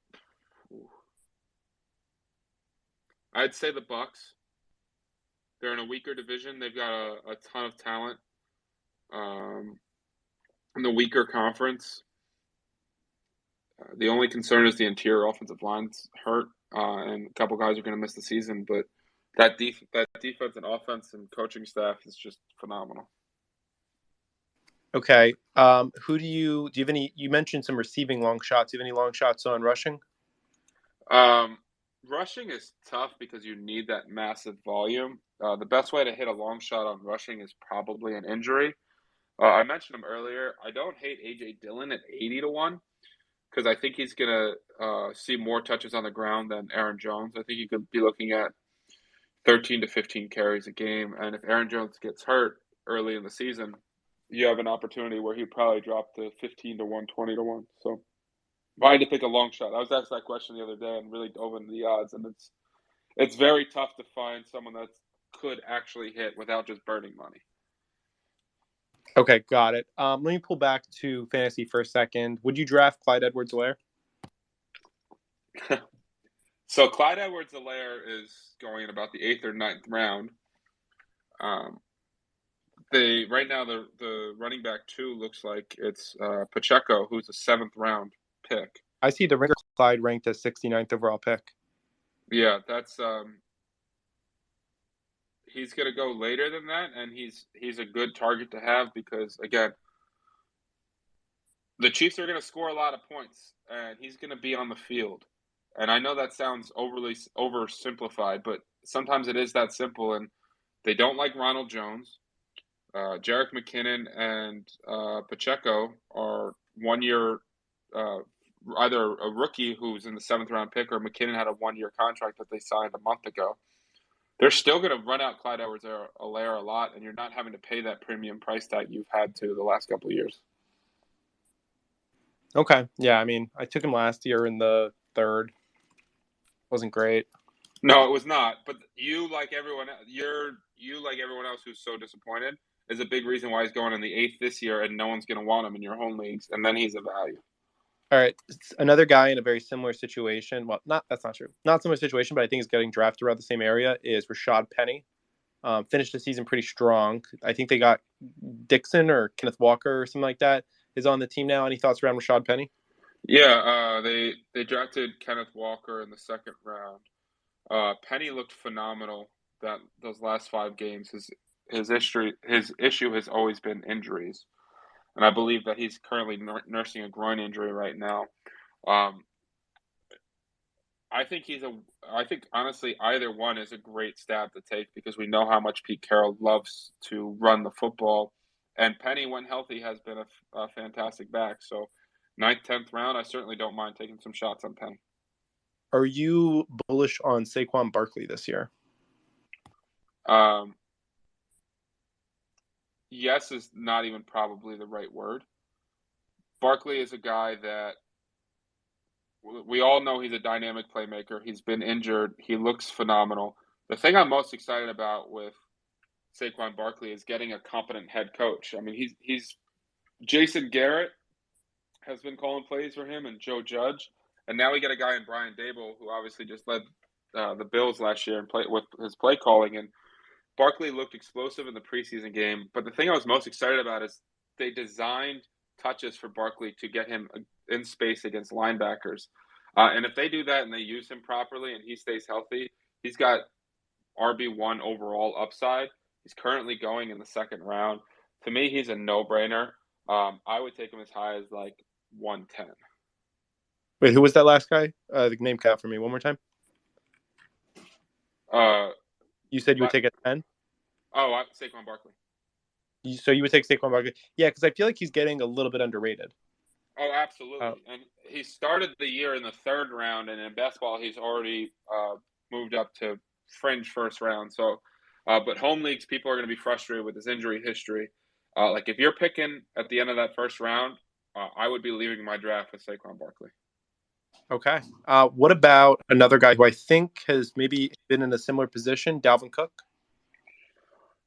I'd say the Bucs. They're in a weaker division. They've got a ton of talent. In the weaker conference, the only concern is the interior offensive line's hurt, and a couple guys are going to miss the season. But that defense and offense and coaching staff is just phenomenal. Okay. Who do you have any? You mentioned some receiving long shots. Do you have any long shots on rushing? Rushing is tough because you need that massive volume. The best way to hit a long shot on rushing is probably an injury. I mentioned him earlier. I don't hate A.J. Dillon at 80-1 because I think he's going to see more touches on the ground than Aaron Jones. I think you could be looking at 13 to 15 carries a game. And if Aaron Jones gets hurt early in the season, you have an opportunity where he'd probably drop to 15-1, 20-1. So if I had to pick a long shot, I was asked that question the other day and really dove into the odds. And it's very tough to find someone that could actually hit without just burning money. Okay, got it. Let me pull back to fantasy for a second. Would you draft Clyde Edwards-Helaire? So Clyde Edwards-Helaire is going in about the 8th or 9th round. Right now the running back 2 looks like it's Pacheco, who's a 7th round pick. I see the Ringer Clyde ranked as 69th overall pick. Yeah, that's he's going to go later than that, and he's a good target to have because, again, the Chiefs are going to score a lot of points, and he's going to be on the field. And I know that sounds oversimplified, but sometimes it is that simple, and they don't like Ronald Jones. Jerick McKinnon and Pacheco are 1 year, either a rookie who's in the 7th round pick or McKinnon had a 1-year contract that they signed a month ago. They're still going to run out Clyde Edwards-Helaire a lot, and you're not having to pay that premium price tag you've had to the last couple of years. Okay. Yeah, I mean, I took him last year in the 3rd. Wasn't great. No, it was not. But you, like everyone else who's so disappointed, is a big reason why he's going in the 8th this year, and no one's going to want him in your home leagues, and then he's a value. All right. Another guy in a very similar situation. Well, that's not true. Not similar situation, but I think he's getting drafted around the same area is Rashad Penny. Finished the season pretty strong. I think they got Dixon or Kenneth Walker or something like that is on the team now. Any thoughts around Rashad Penny? Yeah, they drafted Kenneth Walker in the 2nd round. Penny looked phenomenal those last 5 games. His issue has always been injuries. And I believe that he's currently nursing a groin injury right now. I think honestly either one is a great stab to take because we know how much Pete Carroll loves to run the football, and Penny, when healthy, has been a fantastic back. So 9th, 10th round, I certainly don't mind taking some shots on Penny. Are you bullish on Saquon Barkley this year? Yes is not even probably the right word. Barkley is a guy that we all know he's a dynamic playmaker. He's been injured. He looks phenomenal. The thing I'm most excited about with Saquon Barkley is getting a competent head coach. I mean, he's Jason Garrett has been calling plays for him and Joe Judge. And now we got a guy in Brian Daboll who obviously just led the Bills last year and played with his play calling. And Barkley looked explosive in the preseason game. But the thing I was most excited about is they designed touches for Barkley to get him in space against linebackers. And if they do that and they use him properly and he stays healthy, he's got RB1 overall upside. He's currently going in the 2nd round. To me, he's a no-brainer. I would take him as high as like 110. Wait, who was that last guy? The name cut out for me one more time. You said you would take a 10? Oh, Saquon Barkley. So you would take Saquon Barkley? Yeah, because I feel like he's getting a little bit underrated. Oh, absolutely. And he started the year in the 3rd round, and in best ball, he's already moved up to fringe 1st round. So, but home leagues, people are going to be frustrated with his injury history. Like if you're picking at the end of that first round, I would be leaving my draft with Saquon Barkley. Okay. What about another guy who I think has maybe been in a similar position, Dalvin Cook?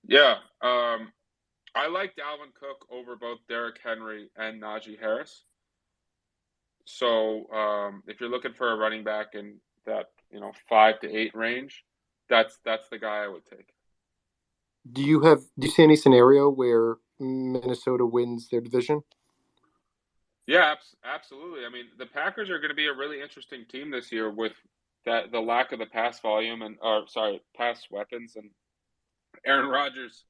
Yeah. I like Dalvin Cook over both Derrick Henry and Najee Harris. So if you're looking for a running back in that 5 to 8 range, that's the guy I would take. Do you see any scenario where Minnesota wins their division? Yeah, absolutely. I mean, the Packers are going to be a really interesting team this year with the lack of the pass volume pass weapons, and Aaron Rodgers,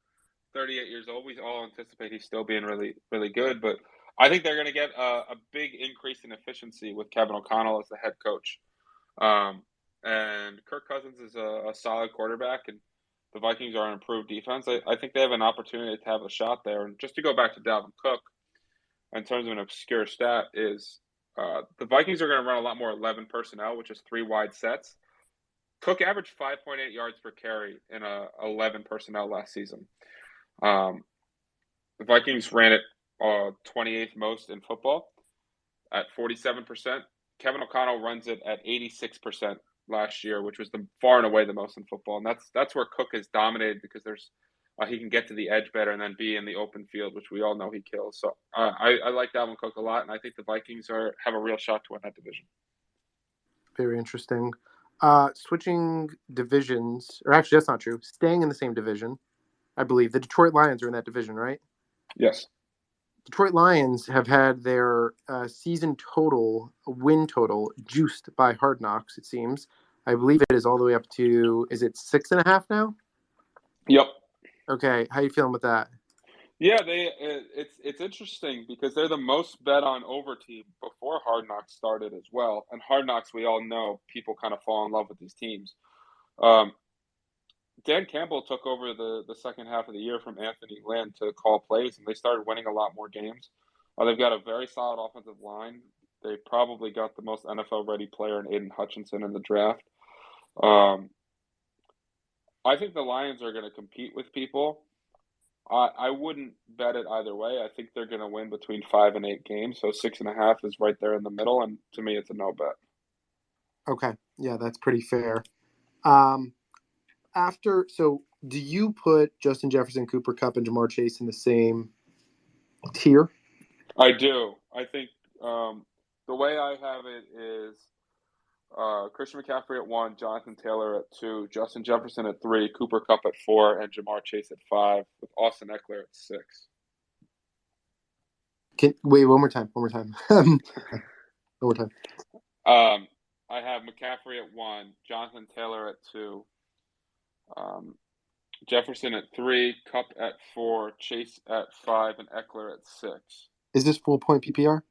38 years old. We all anticipate he's still being really, really good, but I think they're going to get a big increase in efficiency with Kevin O'Connell as the head coach. And Kirk Cousins is a solid quarterback, and the Vikings are an improved defense. I think they have an opportunity to have a shot there. And just to go back to Dalvin Cook, in terms of an obscure stat, is the Vikings are going to run a lot more 11 personnel, which is 3 wide sets. Cook averaged 5.8 yards per carry in 11 personnel last season. The Vikings ran it 28th most in football at 47%. Kevin O'Connell runs it at 86% last year, which was far and away the most in football. And that's where Cook has dominated because he can get to the edge better and then be in the open field, which we all know he kills. So I like Dalvin Cook a lot, and I think the Vikings have a real shot to win that division. Very interesting. Switching divisions, or actually that's not true. Staying in the same division, I believe. The Detroit Lions are in that division, right? Yes. Detroit Lions have had their season win total, juiced by Hard Knocks, it seems. I believe it is all the way up to, is it 6.5 now? Yep. Okay, how you feeling with that? Yeah, it's interesting because they're the most bet on over team before Hard Knocks started as well. And Hard Knocks, we all know, people kind of fall in love with these teams. Dan Campbell took over the second half of the year from Anthony Lynn to call plays, and they started winning a lot more games. They've got a very solid offensive line. They probably got the most NFL-ready player in Aiden Hutchinson in the draft. I think the Lions are going to compete with people. I wouldn't bet it either way. I think they're going to win between 5 and 8 games, so 6.5 is right there in the middle, and to me, it's a no bet. Okay, yeah, that's pretty fair. Do you put Justin Jefferson, Cooper Kupp, and Jamar Chase in the same tier? I do. I think the way I have it is Christian McCaffrey at 1, Jonathan Taylor at 2, Justin Jefferson at 3, Cooper Kupp at 4, and Jamar Chase at 5, with Austin Eckler at 6. Wait, one more time. One more time. I have McCaffrey at 1, Jonathan Taylor at 2, Jefferson at 3, Kupp at 4, Chase at 5, and Eckler at 6. Is this full point PPR?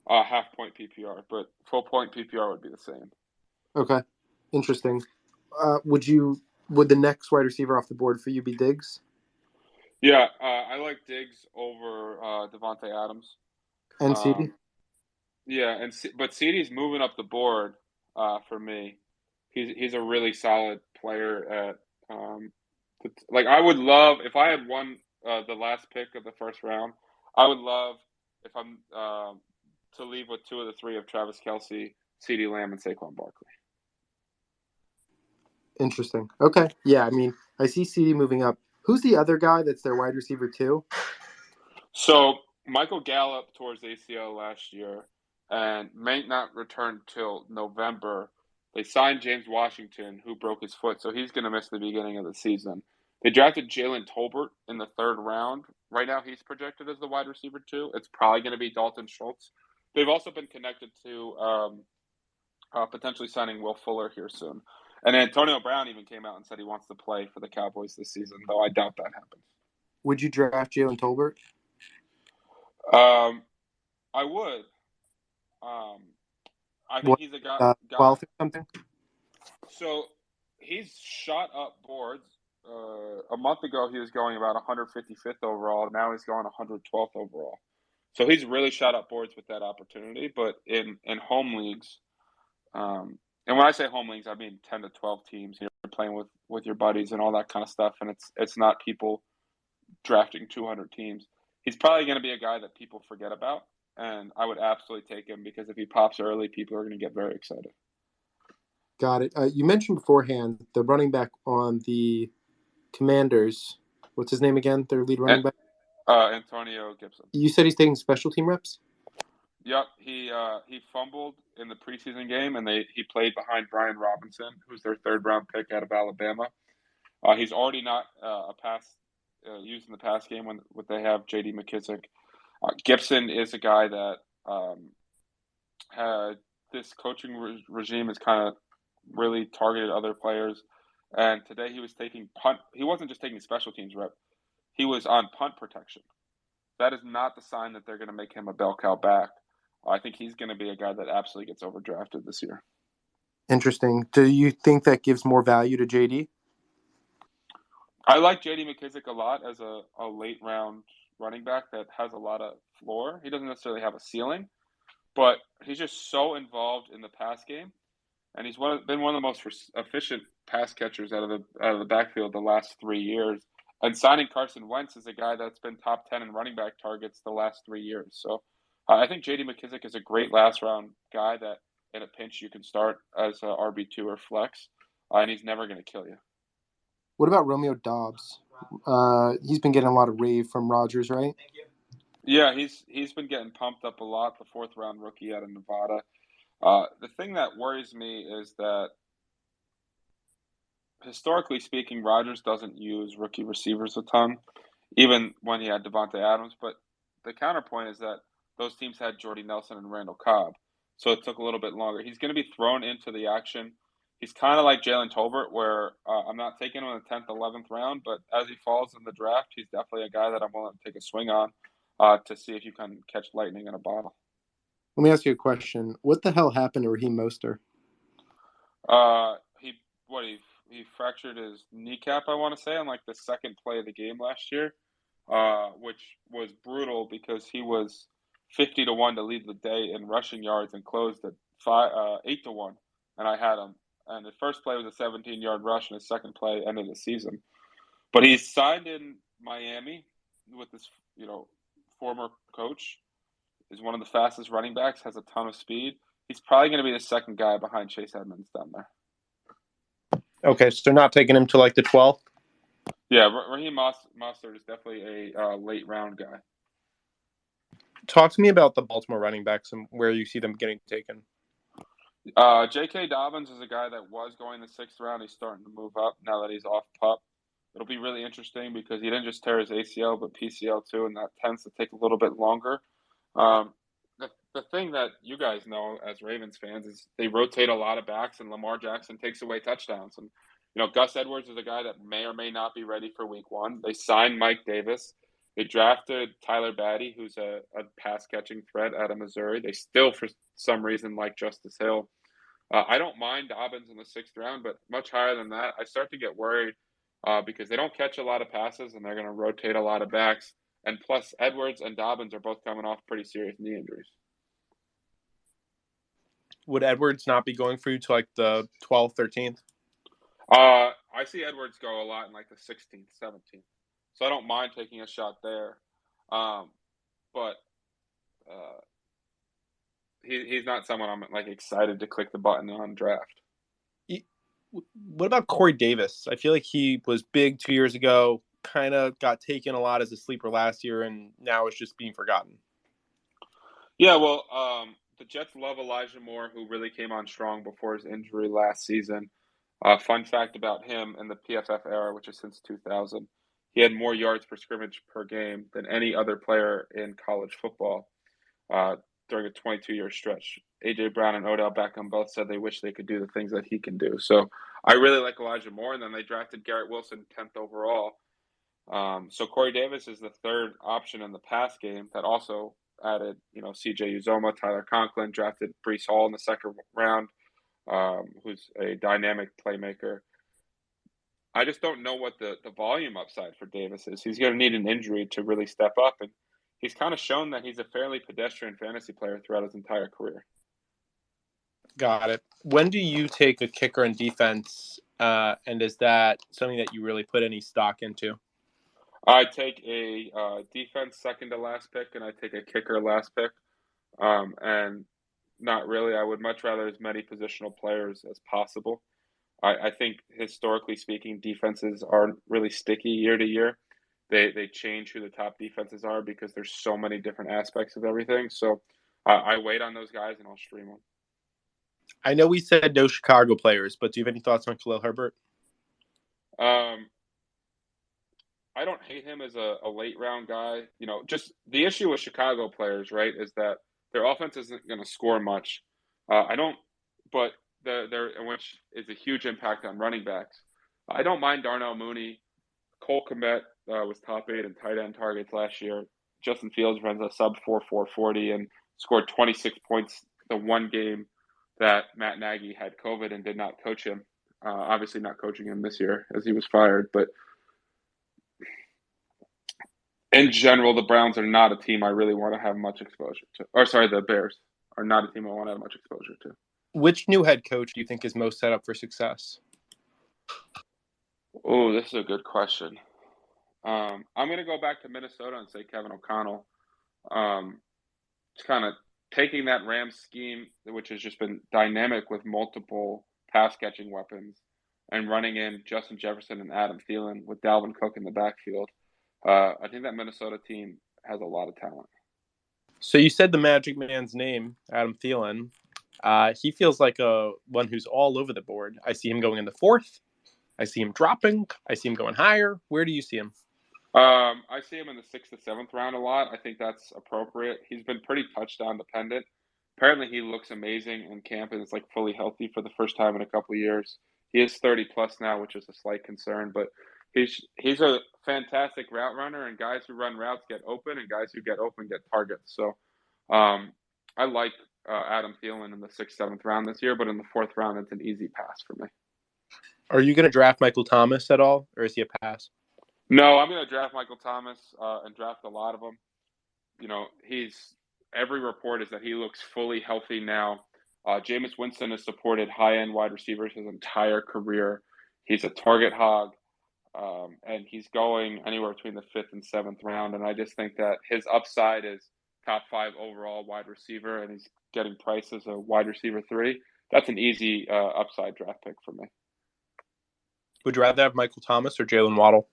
Half point PPR, but full point PPR would be the same. Okay, interesting. Would the next wide receiver off the board for you be Diggs? Yeah, I like Diggs over Devontae Adams. And CD? Yeah, but CD's moving up the board for me. He's a really solid player at I would love if I had won the last pick of the first round. I would love if I'm to leave with 2 of the 3 of Travis Kelsey, CeeDee Lamb, and Saquon Barkley. Interesting. Okay. Yeah, I mean, I see CD moving up. Who's the other guy that's their wide receiver too? So Michael Gallup towards ACL last year and may not return till November. They signed James Washington, who broke his foot, so he's going to miss the beginning of the season. They drafted Jalen Tolbert in the 3rd round. Right now, he's projected as the wide receiver 2. It's probably going to be Dalton Schultz. They've also been connected to potentially signing Will Fuller here soon. And Antonio Brown even came out and said he wants to play for the Cowboys this season, though I doubt that happens. Would you draft Jalen Tolbert? I would. I think he's a guy. Wealth or something? So he's shot up boards. A month ago, he was going about 155th overall. Now he's going 112th overall. So he's really shot up boards with that opportunity. But in home leagues, and when I say home leagues, I mean 10 to 12 teams. You're playing with your buddies and all that kind of stuff. And it's not people drafting 200 teams. He's probably going to be a guy that people forget about, and I would absolutely take him because if he pops early, people are going to get very excited. Got it. You mentioned beforehand the running back on the Commanders. What's his name again? Their lead running back? Antonio Gibson. You said he's taking special team reps? Yep. He fumbled in the preseason game, and he played behind Brian Robinson, who's their third-round pick out of Alabama. He's already not used in the pass game when they have J.D. McKissick. Gibson is a guy that had this coaching regime has kind of really targeted other players. And today he was taking punt. He wasn't just taking special teams rep. He was on punt protection. That is not the sign that they're going to make him a bell cow back. I think he's going to be a guy that absolutely gets overdrafted this year. Interesting. Do you think that gives more value to JD? I like J.D. McKissick a lot as a late round running back that has a lot of floor. He doesn't necessarily have a ceiling, but he's just so involved in the pass game, and he's been one of the most efficient pass catchers out of the backfield the last 3 years. And signing Carson Wentz is a guy that's been top 10 in running back targets the last 3 years. So I think J.D. McKissick is a great last round guy that in a pinch you can start as a RB2 or flex, and he's never going to kill you. What about Romeo Dobbs? He's been getting a lot of rave from Rodgers, right? Yeah, he's been getting pumped up a lot, the fourth-round rookie out of Nevada. The thing that worries me is that, historically speaking, Rodgers doesn't use rookie receivers a ton, even when he had Devontae Adams. But the counterpoint is that those teams had Jordy Nelson and Randall Cobb, so it took a little bit longer. He's going to be thrown into the action. He's kind of like Jalen Tolbert, where I'm not taking him in the 10th, 11th round, but as he falls in the draft, he's definitely a guy that I'm willing to take a swing on to see if you can catch lightning in a bottle. Let me ask you a question. What the hell happened to Raheem Moster? He fractured his kneecap, I want to say, on like the second play of the game last year, which was brutal because he was 50-1 to lead the day in rushing yards and closed at 8-1, and I had him. And his first play was a 17-yard rush, and his second play ended the season. But he's signed in Miami with this, former coach. Is one of the fastest running backs, has a ton of speed. He's probably going to be the second guy behind Chase Edmonds down there. Okay, so not taking him to like the 12th? Yeah, Raheem Moster is definitely a late round guy. Talk to me about the Baltimore running backs and where you see them getting taken. J.K. Dobbins is a guy that was going the 6th round. He's starting to move up now that he's off PUP. It'll be really interesting because he didn't just tear his ACL, but PCL too, and that tends to take a little bit longer. The thing that you guys know as Ravens fans is they rotate a lot of backs, and Lamar Jackson takes away touchdowns. And, Gus Edwards is a guy that may or may not be ready for week 1. They signed Mike Davis. They drafted Tyler Batty, who's a pass-catching threat out of Missouri. They still, for some reason, like Justice Hill. I don't mind Dobbins in the 6th round, but much higher than that, I start to get worried because they don't catch a lot of passes, and they're going to rotate a lot of backs. And plus, Edwards and Dobbins are both coming off pretty serious knee injuries. Would Edwards not be going for you to like the 12th, 13th? I see Edwards go a lot in like the 16th, 17th. So I don't mind taking a shot there. But he's not someone I'm like excited to click the button on draft. What about Corey Davis? I feel like he was big 2 years ago, kind of got taken a lot as a sleeper last year, and now is just being forgotten. Yeah, well, the Jets love Elijah Moore, who really came on strong before his injury last season. Fun fact about him in the PFF era, which is since 2000, he had more yards per scrimmage per game than any other player in college football during a 22-year stretch. A.J. Brown and Odell Beckham both said they wish they could do the things that he can do. So I really like Elijah Moore, and then they drafted Garrett Wilson 10th overall. So Corey Davis is the third option in the pass game that also added, C.J. Uzoma, Tyler Conklin, drafted Breece Hall in the 2nd round, who's a dynamic playmaker. I just don't know what the volume upside for Davis is. He's going to need an injury to really step up, and he's kind of shown that he's a fairly pedestrian fantasy player throughout his entire career. Got it. When do you take a kicker in defense, and is that something that you really put any stock into? I take a defense second to last pick, and I take a kicker last pick. And not really. I would much rather as many positional players as possible. I think historically speaking, defenses aren't really sticky year to year. They change who the top defenses are because there's so many different aspects of everything. So I wait on those guys and I'll stream them. I know we said no Chicago players, but do you have any thoughts on Khalil Herbert? I don't hate him as a late round guy. Just the issue with Chicago players, right, is that their offense isn't going to score much. But which is a huge impact on running backs. I don't mind Darnell Mooney. Cole Kmet was top 8 in tight end targets last year. Justin Fields runs a sub 4.40 and scored 26 points the one game that Matt Nagy had COVID and did not coach him. Obviously not coaching him this year as he was fired. But in general, the Browns are not a team I really want to have much exposure to. Or sorry, the Bears are not a team I want to have much exposure to. Which new head coach do you think is most set up for success? Oh, this is a good question. I'm going to go back to Minnesota and say Kevin O'Connell. It's kind of taking that Rams scheme, which has just been dynamic with multiple pass-catching weapons, and running in Justin Jefferson and Adam Thielen with Dalvin Cook in the backfield. I think that Minnesota team has a lot of talent. So you said the Magic Man's name, Adam Thielen. He feels like one who's all over the board. I see him going in the 4th. I see him dropping. I see him going higher. Where do you see him? I see him in the 6th to 7th round a lot. I think that's appropriate. He's been pretty touchdown dependent. Apparently he looks amazing in camp and is like fully healthy for the first time in a couple of years. He is 30 plus now, which is a slight concern, but he's a fantastic route runner, and guys who run routes get open, and guys who get open get targets. So I like Adam Thielen in the 6th, 7th round this year, but in the 4th round, it's an easy pass for me. Are you going to draft Michael Thomas at all, or is he a pass? No, I'm going to draft Michael Thomas and draft a lot of them. Every report is that he looks fully healthy now. Jameis Winston has supported high-end wide receivers his entire career. He's a target hog, and he's going anywhere between the 5th and 7th round. And I just think that his upside is top 5 overall wide receiver, and he's getting priced as a wide receiver 3. That's an easy upside draft pick for me. Would you rather have Michael Thomas or Jalen Waddle?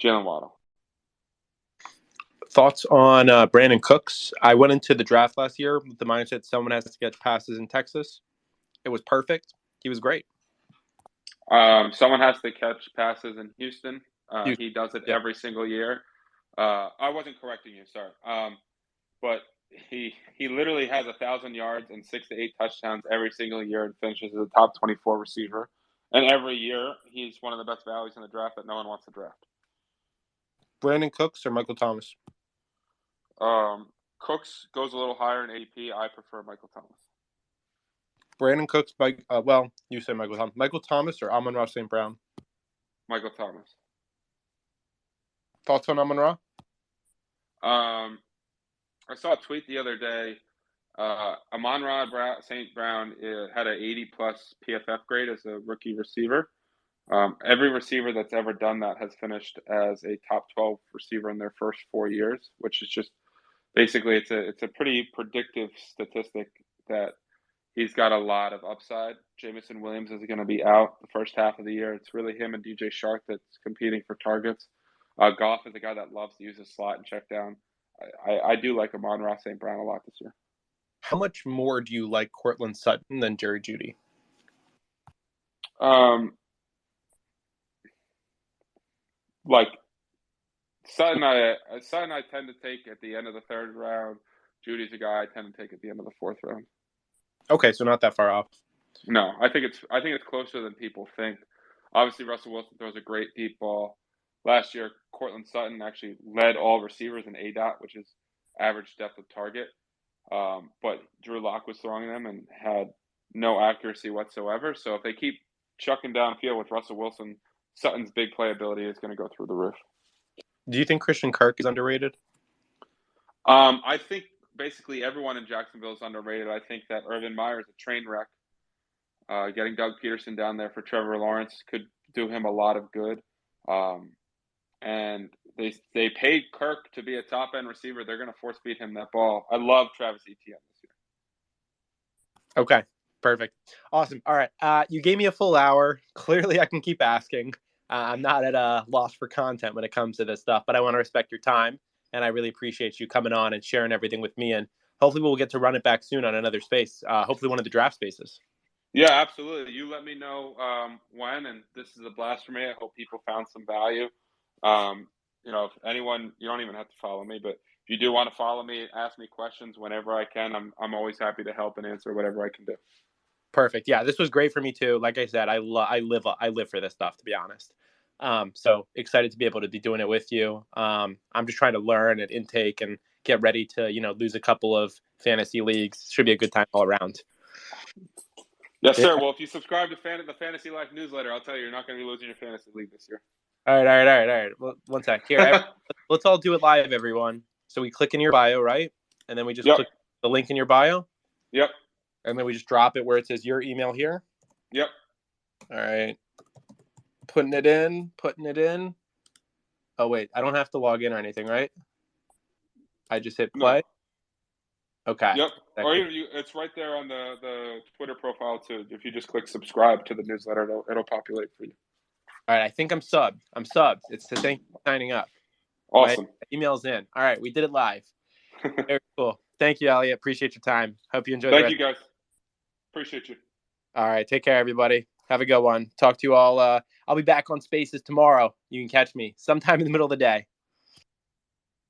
Jalen Waddle. Thoughts on Brandon Cooks? I went into the draft last year with the mindset someone has to get passes in Texas. It was perfect. He was great. Someone has to catch passes in Houston. He does it every single year. I wasn't correcting you, sorry. But he literally has 1,000 yards and 6 to 8 touchdowns every single year and finishes as a top 24 receiver. And every year, he's one of the best values in the draft that no one wants to draft. Brandon Cooks or Michael Thomas? Cooks goes a little higher in AP. I prefer Michael Thomas. Brandon Cooks, you said Michael Thomas. Michael Thomas or Amon-Ra St. Brown? Michael Thomas. Thoughts on Amon-Ra? I saw a tweet the other day. Amon-Ra St. Brown had an 80-plus PFF grade as a rookie receiver. Every receiver that's ever done that has finished as a top 12 receiver in their first 4 years, which is just basically it's a pretty predictive statistic that he's got a lot of upside. Jamison Williams is going to be out the first half of the year. It's really him and DJ Shark that's competing for targets. Goff is a guy that loves to use his slot and check down. I do like Amon-Ra St. Brown a lot this year. How much more do you like Cortland Sutton than Jerry Jeudy? Like Sutton, I tend to take at the end of the 3rd round. Judy's a guy I tend to take at the end of the 4th round. Okay, so not that far off. No, I think it's closer than people think. Obviously, Russell Wilson throws a great deep ball. Last year, Cortland Sutton actually led all receivers in ADOT, which is average depth of target. But Drew Lock was throwing them and had no accuracy whatsoever. So if they keep chucking downfield with Russell Wilson, Sutton's big playability is going to go through the roof. Do you think Christian Kirk is underrated? I think basically everyone in Jacksonville is underrated. I think that Urban Meyer is a train wreck. Getting Doug Peterson down there for Trevor Lawrence could do him a lot of good. and they paid Kirk to be a top end receiver. They're going to force feed him that ball. I love Travis Etienne this year. Okay, perfect. Awesome. All right. You gave me a full hour. Clearly, I can keep asking. I'm not at a loss for content when it comes to this stuff, but I want to respect your time. And I really appreciate you coming on and sharing everything with me. And hopefully we'll get to run it back soon on another space, hopefully one of the draft spaces. Yeah, absolutely. You let me know when, and this is a blast for me. I hope people found some value. If anyone, you don't even have to follow me, but if you do want to follow me, ask me questions whenever I can. I'm always happy to help and answer whatever I can do. Perfect. Yeah, this was great for me too. Like I said, I live for this stuff, to be honest. So excited to be able to be doing it with you. I'm just trying to learn and intake and get ready to, lose a couple of fantasy leagues. Should be a good time all around. Yes, sir. Well, if you subscribe to the Fantasy Life newsletter, I'll tell you, you're not going to be losing your fantasy league this year. All right. Well, one sec. Here, let's all do it live, everyone. So we click in your bio, right? And then we just click the link in your bio. Yep. And then we just drop it where it says your email here. Yep. All right. Putting it in. Oh, wait. I don't have to log in or anything, right? I just hit play. No. Okay. Yep. Or it's right there on the Twitter profile, too. If you just click subscribe to the newsletter, it'll populate for you. All right. I think I'm subbed. It's to thank you for signing up. Awesome. My email's in. All right. We did it live. Very cool. Thank you, Elliot. Appreciate your time. Hope you enjoyed it. Thank you, guys. Appreciate you. All right. Take care, everybody. Have a good one. Talk to you all. I'll be back on Spaces tomorrow. You can catch me sometime in the middle of the day.